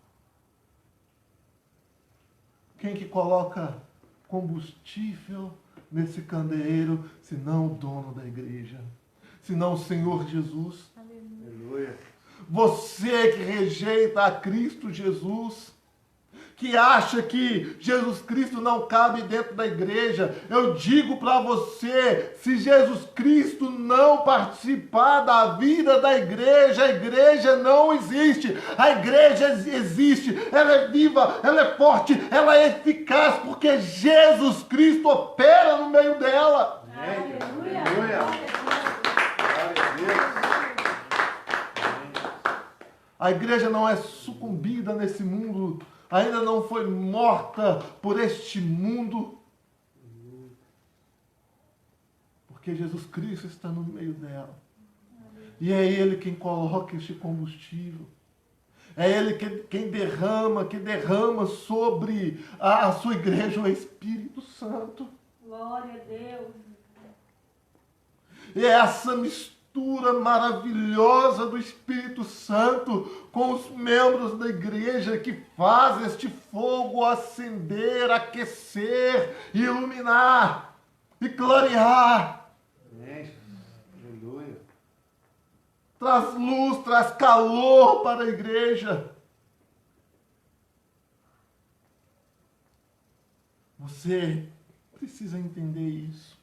Quem que coloca combustível nesse candeeiro, senão o dono da igreja? Senão o Senhor Jesus? Aleluia. Você que rejeita a Cristo Jesus, que acha que Jesus Cristo não cabe dentro da igreja, eu digo para você, se Jesus Cristo não participar da vida da igreja, a igreja não existe. A igreja existe, ela é viva, ela é forte, ela é eficaz, porque Jesus Cristo opera no meio dela. Amém. Aleluia. Aleluia. Glória a Deus. A igreja não é sucumbida nesse mundo, ainda não foi morta por este mundo, porque Jesus Cristo está no meio dela. E é Ele quem coloca este combustível. É Ele quem derrama sobre a sua igreja o Espírito Santo. Glória a Deus. E é essa mistura maravilhosa do Espírito Santo com os membros da igreja que faz este fogo acender, aquecer, iluminar e clarear. Amém, Jesus. Aleluia. Traz luz, traz calor para a igreja. Você precisa entender isso.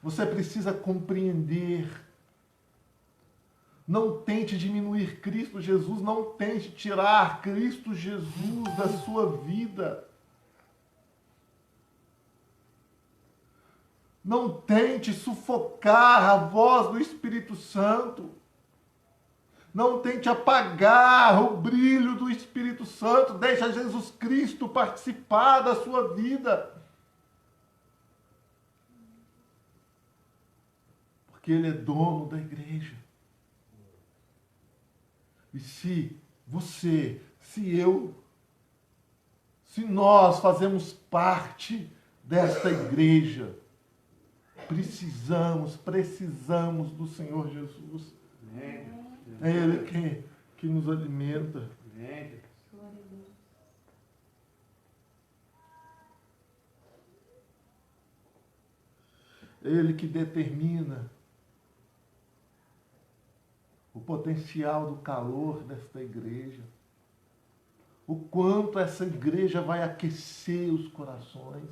Você precisa compreender. Não tente diminuir Cristo Jesus, não tente tirar Cristo Jesus da sua vida. Não tente sufocar a voz do Espírito Santo. Não tente apagar o brilho do Espírito Santo. Deixa Jesus Cristo participar da sua vida. Porque Ele é dono da igreja. E se você, se eu, se nós fazemos parte desta igreja, precisamos do Senhor Jesus. Amém. É Ele que nos alimenta. Amém, Jesus. Glória a Deus. É Ele que determina o potencial do calor desta igreja. O quanto essa igreja vai aquecer os corações.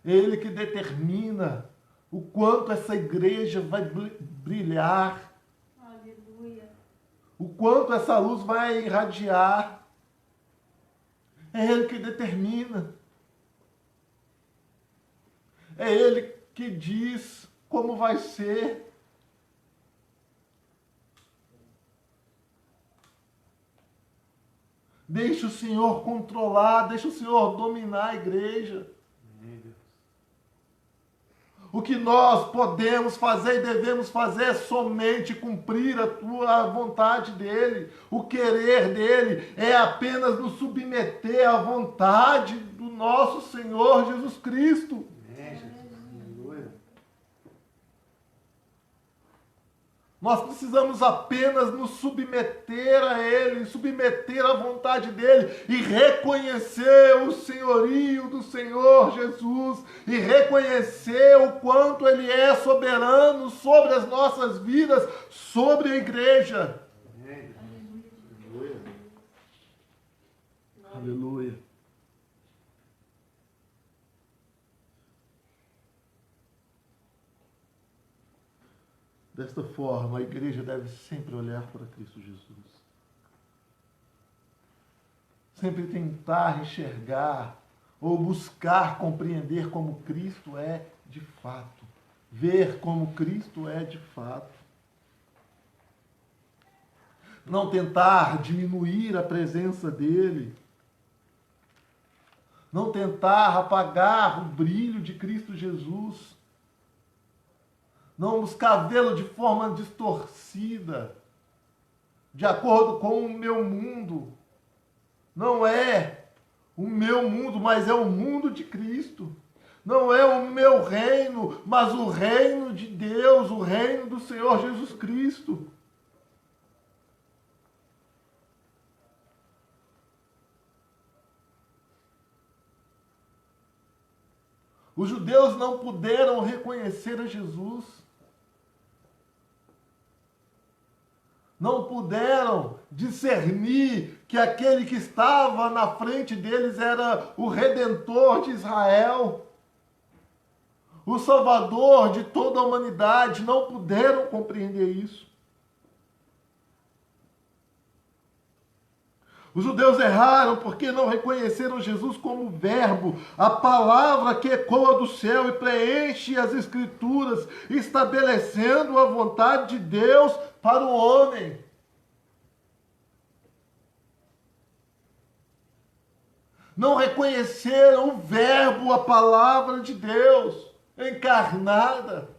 É Ele que determina o quanto essa igreja vai brilhar. Aleluia. O quanto essa luz vai irradiar. É Ele que determina. É Ele que diz como vai ser. Deixe o Senhor controlar, deixe o Senhor dominar a igreja. Amém, Deus. O que nós podemos fazer e devemos fazer é somente cumprir a tua vontade dele. O querer dele é apenas nos submeter à vontade do nosso Senhor Jesus Cristo. Amém, Jesus. Aleluia. Nós precisamos apenas nos submeter a Ele, submeter à vontade dEle e reconhecer o senhorio do Senhor Jesus e reconhecer o quanto Ele é soberano sobre as nossas vidas, sobre a igreja. Amém. Aleluia. Aleluia. Desta forma, a igreja deve sempre olhar para Cristo Jesus. Sempre tentar enxergar ou buscar compreender como Cristo é de fato. Ver como Cristo é de fato. Não tentar diminuir a presença dele. Não tentar apagar o brilho de Cristo Jesus. Não buscar vê-lo de forma distorcida, de acordo com o meu mundo. Não é o meu mundo, mas é o mundo de Cristo. Não é o meu reino, mas o reino de Deus, o reino do Senhor Jesus Cristo. Os judeus não puderam reconhecer a Jesus. Não puderam discernir que aquele que estava na frente deles era o Redentor de Israel, o Salvador de toda a humanidade. Não puderam compreender isso. Os judeus erraram porque não reconheceram Jesus como verbo, a palavra que ecoa do céu e preenche as Escrituras, estabelecendo a vontade de Deus para o homem. Não reconheceram o verbo, a palavra de Deus encarnada.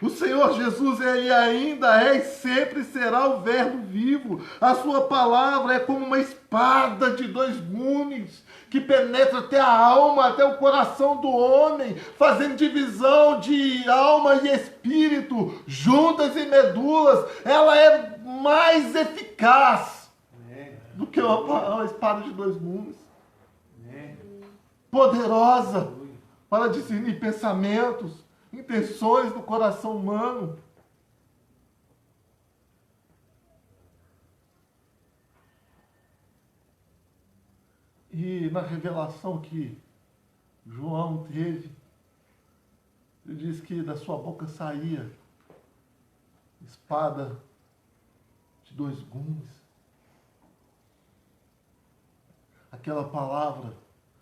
O Senhor Jesus, Ele ainda é e sempre será o Verbo vivo. A sua palavra é como uma espada de dois gumes, que penetra até a alma, até o coração do homem, fazendo divisão de alma e espírito, juntas e medulas. Ela é mais eficaz do que uma espada de dois gumes. Poderosa para discernir pensamentos, intenções do coração humano. E na revelação que João teve, ele diz que da sua boca saía espada de dois gumes. Aquela palavra,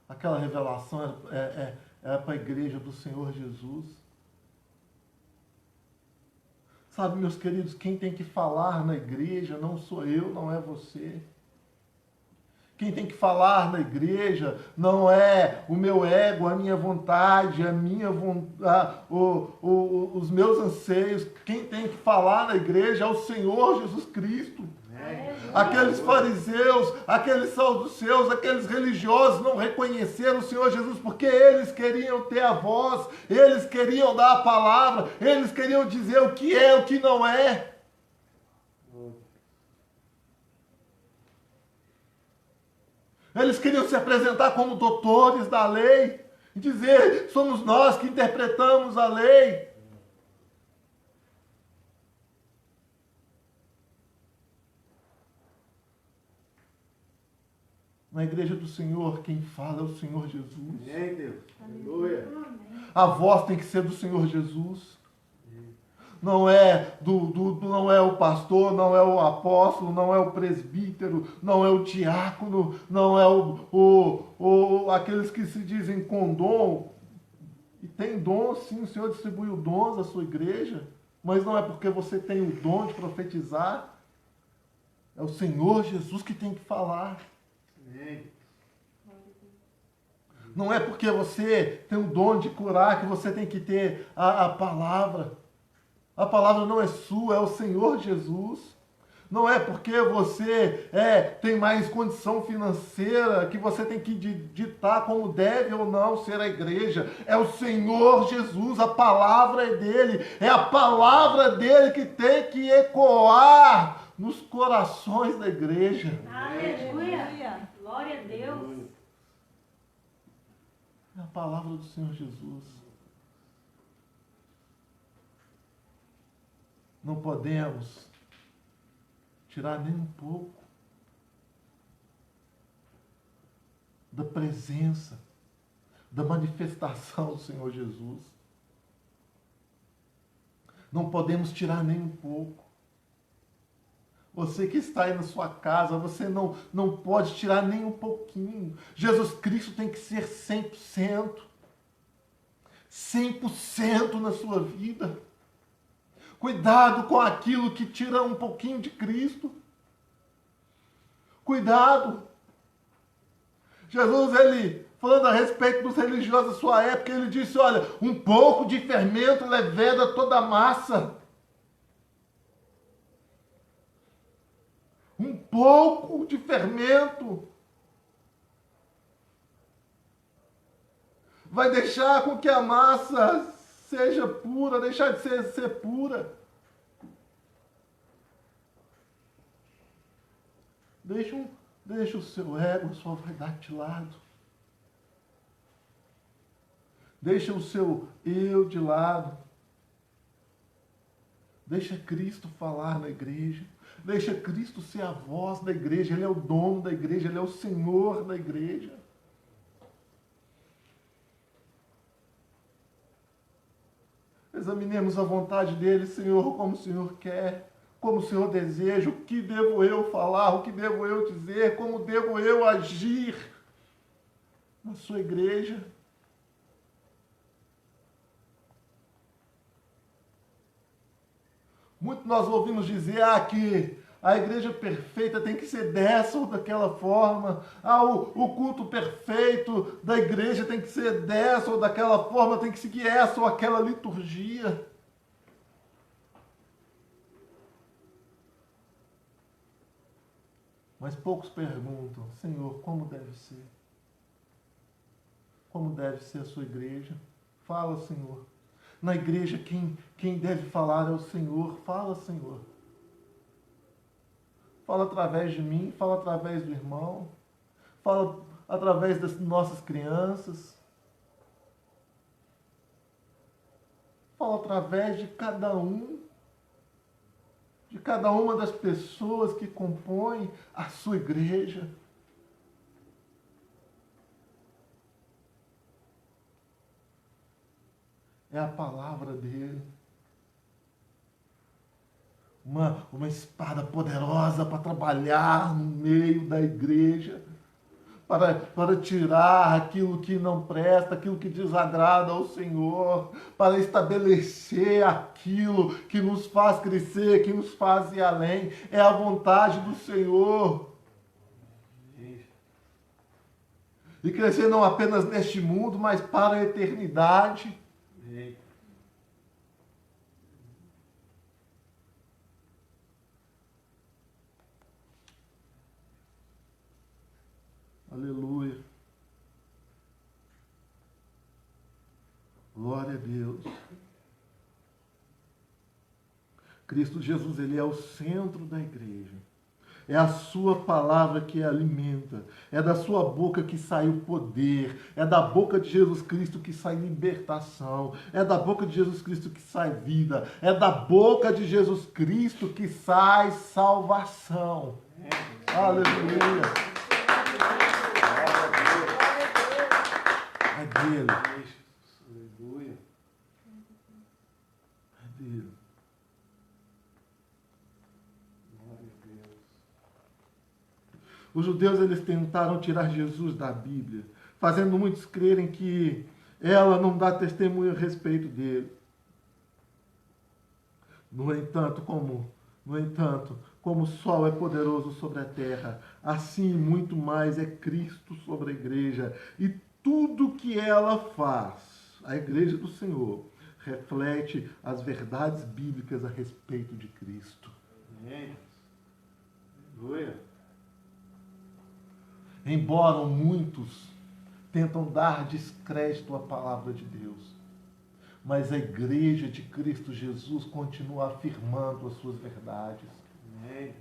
aquela revelação era para a igreja do Senhor Jesus. Sabe, meus queridos, quem tem que falar na igreja não sou eu, não é você. Quem tem que falar na igreja não é o meu ego, a minha vontade, os meus anseios. Quem tem que falar na igreja é o Senhor Jesus Cristo. Aqueles fariseus, aqueles saduceus, aqueles religiosos não reconheceram o Senhor Jesus porque eles queriam ter a voz, eles queriam dar a palavra, eles queriam dizer o que é, o que não é. Eles queriam se apresentar como doutores da lei e dizer, somos nós que interpretamos a lei. Na igreja do Senhor, quem fala é o Senhor Jesus. Amém, Deus. Aleluia. A voz tem que ser do Senhor Jesus. Não é não é o pastor, não é o apóstolo, não é o presbítero, não é o diácono, não é aqueles que se dizem com dom. E tem dom, sim, o Senhor distribuiu dons à sua igreja, mas não é porque você tem o dom de profetizar. É o Senhor Jesus que tem que falar. Não é porque você tem o dom de curar que você tem que ter a palavra. A palavra não é sua, é o Senhor Jesus. Não é porque você tem mais condição financeira que você tem que ditar como deve ou não ser a igreja. É o Senhor Jesus, a palavra é dele. É a palavra dele que tem que ecoar nos corações da igreja. Aleluia. Glória a Deus. É a palavra do Senhor Jesus. Não podemos tirar nem um pouco da presença, da manifestação do Senhor Jesus. Não podemos tirar nem um pouco. Você que está aí na sua casa, você não pode tirar nem um pouquinho. Jesus Cristo tem que ser 100%. 100% na sua vida. Cuidado com aquilo que tira um pouquinho de Cristo. Cuidado. Jesus, ele, falando a respeito dos religiosos da sua época, ele disse, olha, um pouco de fermento leveda toda a massa. Um pouco de fermento vai deixar com que a massa seja pura, deixar de ser pura. Deixa o seu ego, a sua vaidade de lado. Deixa o seu eu de lado. Deixa Cristo falar na igreja. Deixa Cristo ser a voz da igreja. Ele é o dono da igreja, Ele é o Senhor da igreja. Examinemos a vontade dele, Senhor, como o Senhor quer, como o Senhor deseja, o que devo eu falar, o que devo eu dizer, como devo eu agir na sua igreja. Muito nós ouvimos dizer que a igreja perfeita tem que ser dessa ou daquela forma. O culto perfeito da igreja tem que ser dessa ou daquela forma, tem que seguir essa ou aquela liturgia. Mas poucos perguntam, Senhor, como deve ser? Como deve ser a sua igreja? Fala, Senhor. Na igreja, quem deve falar é o Senhor. Fala, Senhor. Fala através de mim, fala através do irmão, fala através das nossas crianças, fala através de cada uma das pessoas que compõem a sua igreja. É a palavra dele. Uma espada poderosa para trabalhar no meio da igreja, para tirar aquilo que não presta, aquilo que desagrada ao Senhor, para estabelecer aquilo que nos faz crescer, que nos faz ir além. É a vontade do Senhor. E crescer não apenas neste mundo, mas para a eternidade. Aleluia. Glória a Deus. Cristo Jesus, ele é o centro da igreja. É a sua palavra que a alimenta. É da sua boca que sai o poder. É da boca de Jesus Cristo que sai libertação. É da boca de Jesus Cristo que sai vida. É da boca de Jesus Cristo que sai salvação. Aleluia. É dele. Aleluia. É dele. Glória a Deus. Os judeus, eles tentaram tirar Jesus da Bíblia, fazendo muitos crerem que ela não dá testemunho a respeito dele. No entanto, como o sol é poderoso sobre a terra, assim muito mais é Cristo sobre a igreja. E tudo que ela faz, a igreja do Senhor, reflete as verdades bíblicas a respeito de Cristo. Amém. Aleluia. Embora muitos tentam dar descrédito à palavra de Deus, mas a igreja de Cristo Jesus continua afirmando as suas verdades. Amém.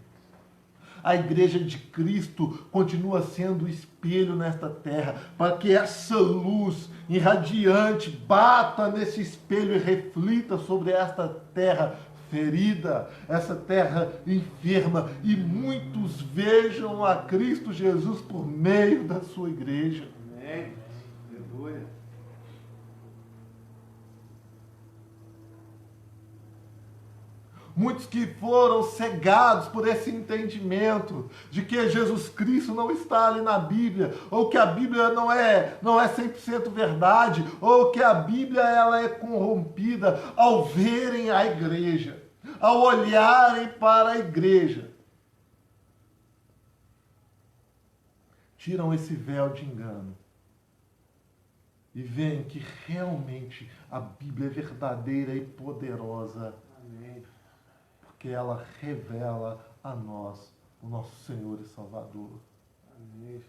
A igreja de Cristo continua sendo o espelho nesta terra, para que essa luz irradiante bata nesse espelho e reflita sobre esta terra ferida, essa terra enferma, e muitos vejam a Cristo Jesus por meio da sua igreja. Amém. Aleluia. Muitos que foram cegados por esse entendimento de que Jesus Cristo não está ali na Bíblia, ou que a Bíblia não é 100% verdade, ou que a Bíblia ela é corrompida, ao verem a igreja, ao olharem para a igreja, tiram esse véu de engano e veem que realmente a Bíblia é verdadeira e poderosa. Amém. Que ela revela a nós o nosso Senhor e Salvador. Amém.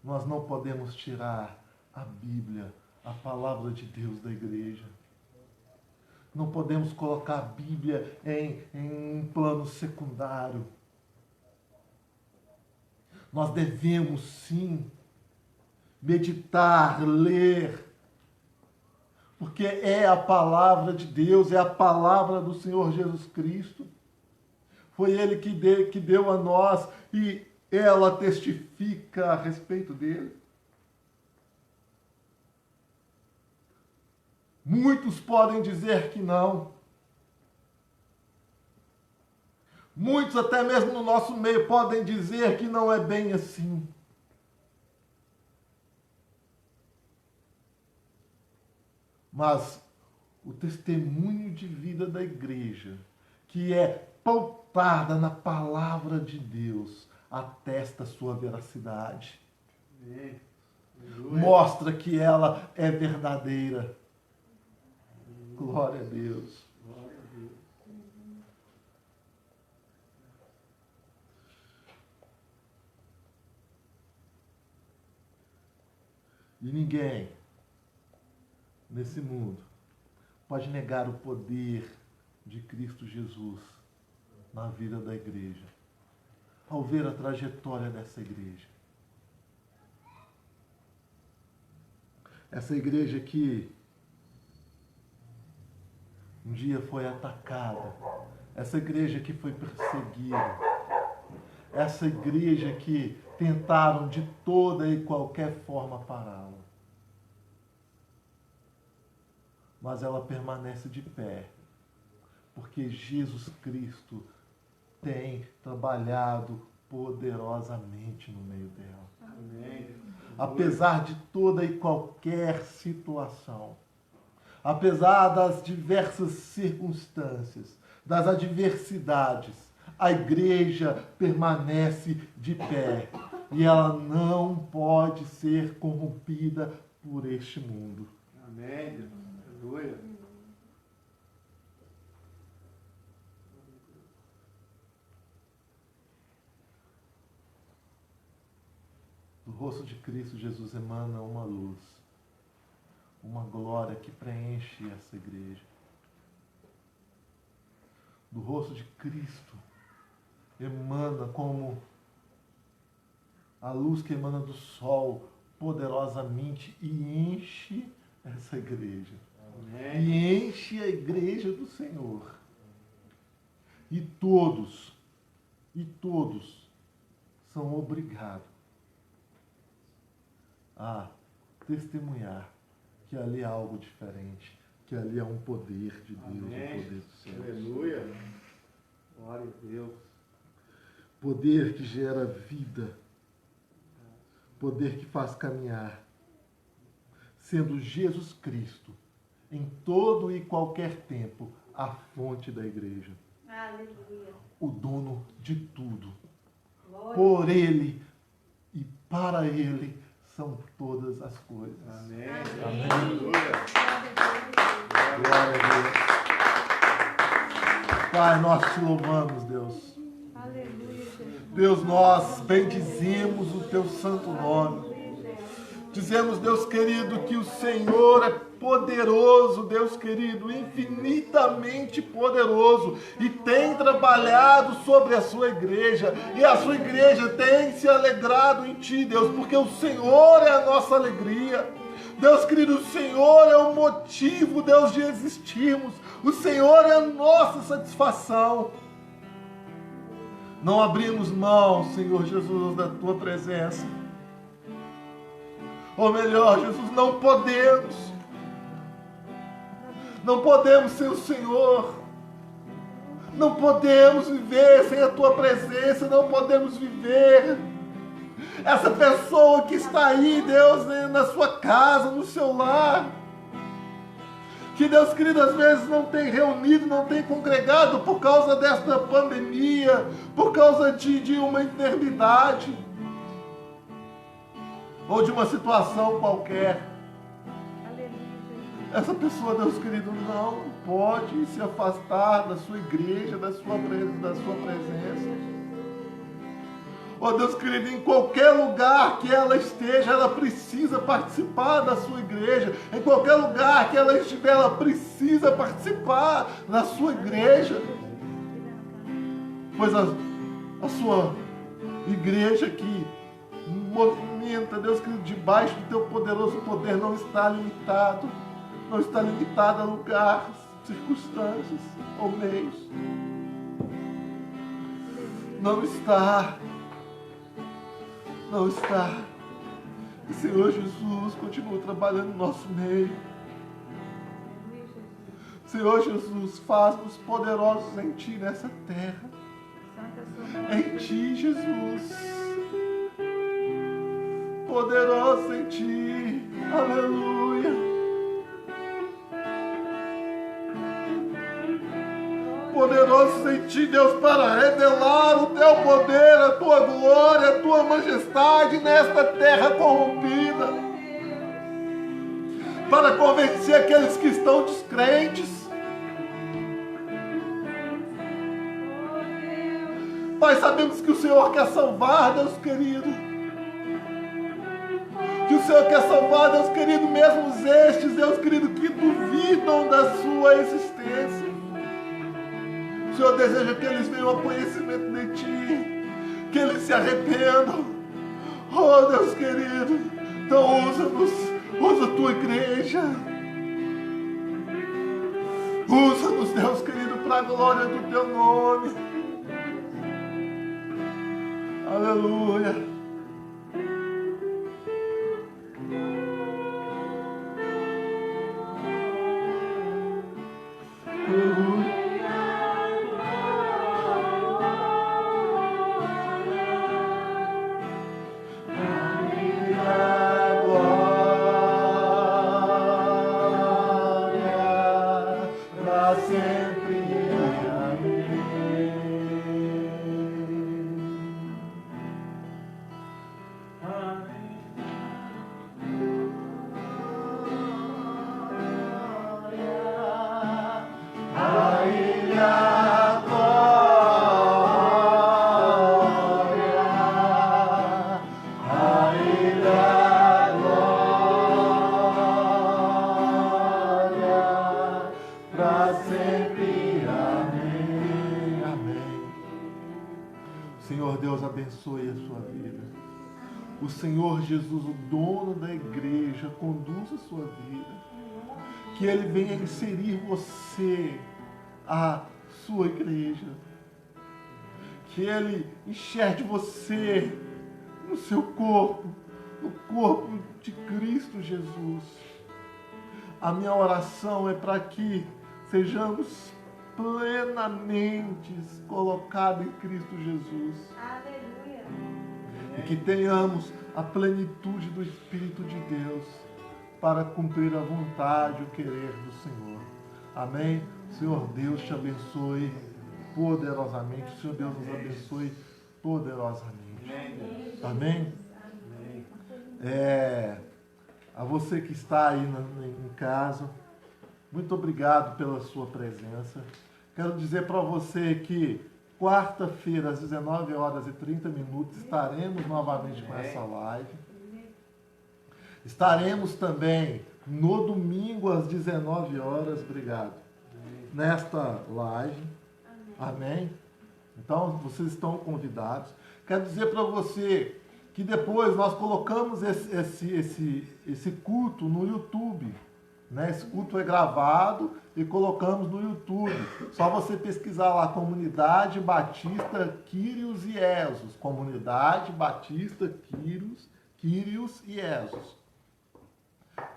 Nós não podemos tirar a Bíblia, a palavra de Deus da igreja. Não podemos colocar a Bíblia em um plano secundário. Nós devemos sim meditar, ler, porque é a palavra de Deus, é a palavra do Senhor Jesus Cristo. Foi Ele que deu a nós e ela testifica a respeito dele. Muitos podem dizer que não. Muitos, até mesmo no nosso meio, podem dizer que não é bem assim. Mas o testemunho de vida da igreja, que é pautada na palavra de Deus, atesta a sua veracidade. Amém. Mostra que ela é verdadeira. Glória a Deus. Glória a Deus. E ninguém nesse mundo pode negar o poder de Cristo Jesus na vida da igreja, ao ver a trajetória dessa igreja. Essa igreja que um dia foi atacada, essa igreja que foi perseguida, essa igreja que tentaram de toda e qualquer forma pará-la. Mas ela permanece de pé, porque Jesus Cristo tem trabalhado poderosamente no meio dela. Amém. Apesar de toda e qualquer situação, apesar das diversas circunstâncias, das adversidades, a igreja permanece de pé e ela não pode ser corrompida por este mundo. Amém, Deus. Aleluia. Do rosto de Cristo Jesus emana uma luz, uma glória que preenche essa igreja. Do rosto de Cristo emana como a luz que emana do sol poderosamente e enche essa igreja. Amém. E enche a igreja do Senhor. E todos são obrigados a testemunhar que ali há algo diferente, que ali há um poder de Deus, Amém. um poder do Senhor. Aleluia. Glória a Deus. Poder que gera vida, poder que faz caminhar, sendo Jesus Cristo, em todo e qualquer tempo, a fonte da igreja, Aleluia. o dono de tudo. Glória. Por Ele e para Ele são todas as coisas. Amém. Amém. Aleluia. Glória a Deus. Pai, nós te louvamos, Deus. Aleluia, Jesus. Deus, nós bendizemos o teu santo nome. Dizemos, Deus querido, que o Senhor é poderoso, Deus querido, infinitamente poderoso, e tem trabalhado sobre a sua igreja, e a sua igreja tem se alegrado em ti, Deus, porque o Senhor é a nossa alegria. Deus querido, o Senhor é o motivo, Deus, de existirmos. O Senhor é a nossa satisfação. Não abrimos mão, Senhor Jesus, da tua presença. Ou melhor, Jesus, não podemos sem o Senhor. Não podemos viver sem a tua presença. Não podemos viver. Essa pessoa que está aí, Deus, na sua casa, no seu lar, que, Deus querido, às vezes não tem reunido, não tem congregado por causa desta pandemia, por causa de uma enfermidade, ou de uma situação qualquer. Essa pessoa, Deus querido, não pode se afastar da sua igreja, da sua presença. Oh, Deus querido, em qualquer lugar que ela esteja, ela precisa participar da sua igreja. Em qualquer lugar que ela estiver, ela precisa participar da sua igreja. Pois a sua igreja que movimenta, Deus querido, debaixo do teu poderoso poder, não está limitado. Não está limitada a lugares, circunstâncias ou meios. Não está. E Senhor Jesus, continua trabalhando no nosso meio. Senhor Jesus, faz-nos poderosos em Ti nessa terra. Em Ti, Jesus. Poderosos em Ti. Aleluia. Poderosos em Ti, Deus, para revelar o Teu poder, a Tua glória, a Tua majestade nesta terra corrompida, para convencer aqueles que estão descrentes. Pai, sabemos que o Senhor quer salvar, Deus querido. Que o Senhor quer salvar, Deus querido, mesmo estes, Deus querido, que duvidam da sua existência. O Senhor deseja que eles venham ao conhecimento de Ti, que eles se arrependam. Oh, Deus querido, então usa-nos, usa a Tua igreja. Usa-nos, Deus querido, para a glória do Teu nome. Aleluia. Senhor Deus, abençoe a sua vida. O Senhor Jesus, o dono da igreja, conduza a sua vida. Que Ele venha inserir você à sua igreja. Que Ele enxergue você no seu corpo, no corpo de Cristo Jesus. A minha oração é para que sejamos plenamente colocados em Cristo Jesus. Aleluia. E que tenhamos a plenitude do Espírito de Deus para cumprir a vontade e o querer do Senhor. Amém? Senhor Deus te abençoe poderosamente. O Senhor Deus nos abençoe poderosamente. Amém? A você que está aí em casa, muito obrigado pela sua presença. Quero dizer para você que quarta-feira, às 19h30, estaremos novamente com essa live. Estaremos também no domingo, às 19h, obrigado, nesta live. Amém? Então, vocês estão convidados. Quero dizer para você que depois nós colocamos esse culto no YouTube. Né? Esse culto é gravado e colocamos no YouTube. Só você pesquisar lá, Comunidade Batista Quírios e Esos. Comunidade Batista Quírios e Esos.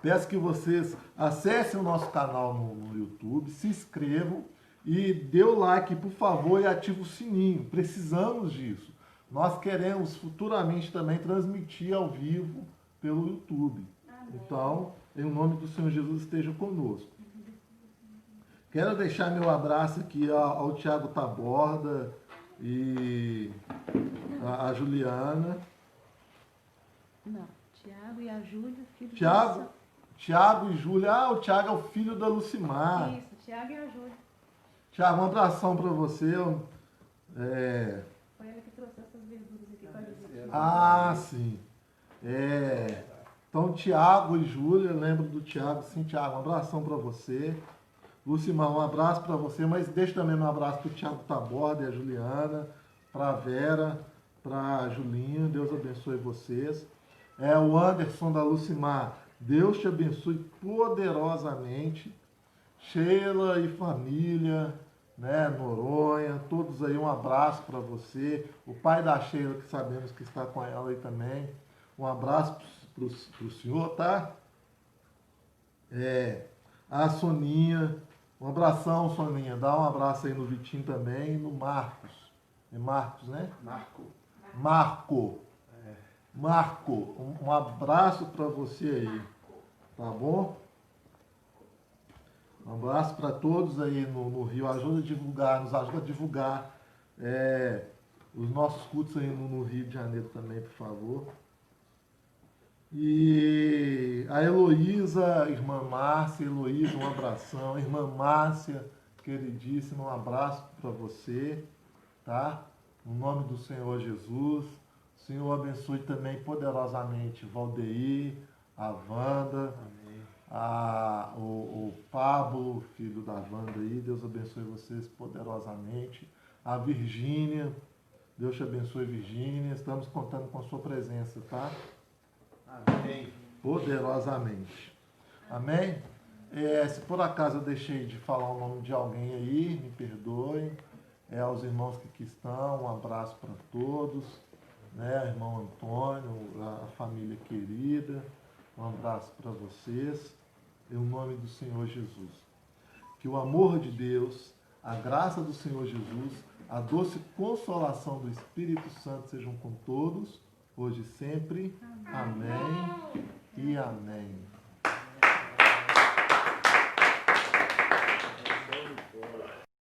Peço que vocês acessem o nosso canal no YouTube, se inscrevam e dê o like, por favor, e ative o sininho. Precisamos disso. Nós queremos futuramente também transmitir ao vivo pelo YouTube. Então, em nome do Senhor Jesus, esteja conosco. Quero deixar meu abraço aqui ao Tiago Taborda e a Juliana. Não, Tiago e a Júlia, filho Tiago e Júlia. O Tiago é o filho da Lucimar. Isso, Tiago e a Júlia. Tiago, um abração para você. Foi ela que trouxe essas verduras aqui para dizer. Ah, sim. Então, Tiago e Júlia, lembro do Tiago. Sim, Tiago, um abração para você. Lucimar, um abraço para você, mas deixa também um abraço para o Tiago Taborda e a Juliana, para a Vera, para a Julinha. Deus abençoe vocês. O Anderson da Lucimar, Deus te abençoe poderosamente. Sheila e família, né, Noronha, todos aí, um abraço para você. O pai da Sheila, que sabemos que está com ela aí também. Um abraço para o senhor, tá? A Soninha, um abração, Soninha. Dá um abraço aí no Vitinho também e no Marcos. É Marcos, né? Marco. Um abraço para você aí, tá bom? Um abraço para todos aí no Rio. Nos ajuda a divulgar os nossos cultos aí no Rio de Janeiro também, por favor. E a Heloísa, irmã Márcia, Heloísa, um abração. Irmã Márcia, queridíssima, um abraço para você, tá? No nome do Senhor Jesus, o Senhor abençoe também poderosamente Valdeir, a Wanda, Amém. o Pablo, filho da Wanda aí. Deus abençoe vocês poderosamente. A Virgínia, Deus te abençoe, Virgínia. Estamos contando com a sua presença, tá? Amém. Poderosamente. Amém? Se por acaso eu deixei de falar o nome de alguém aí, me perdoem. Aos irmãos que aqui estão, um abraço para todos. Irmão Antônio, a família querida, um abraço para vocês. Em nome do Senhor Jesus. Que o amor de Deus, a graça do Senhor Jesus, a doce consolação do Espírito Santo sejam com todos, hoje e sempre. Amém e amém.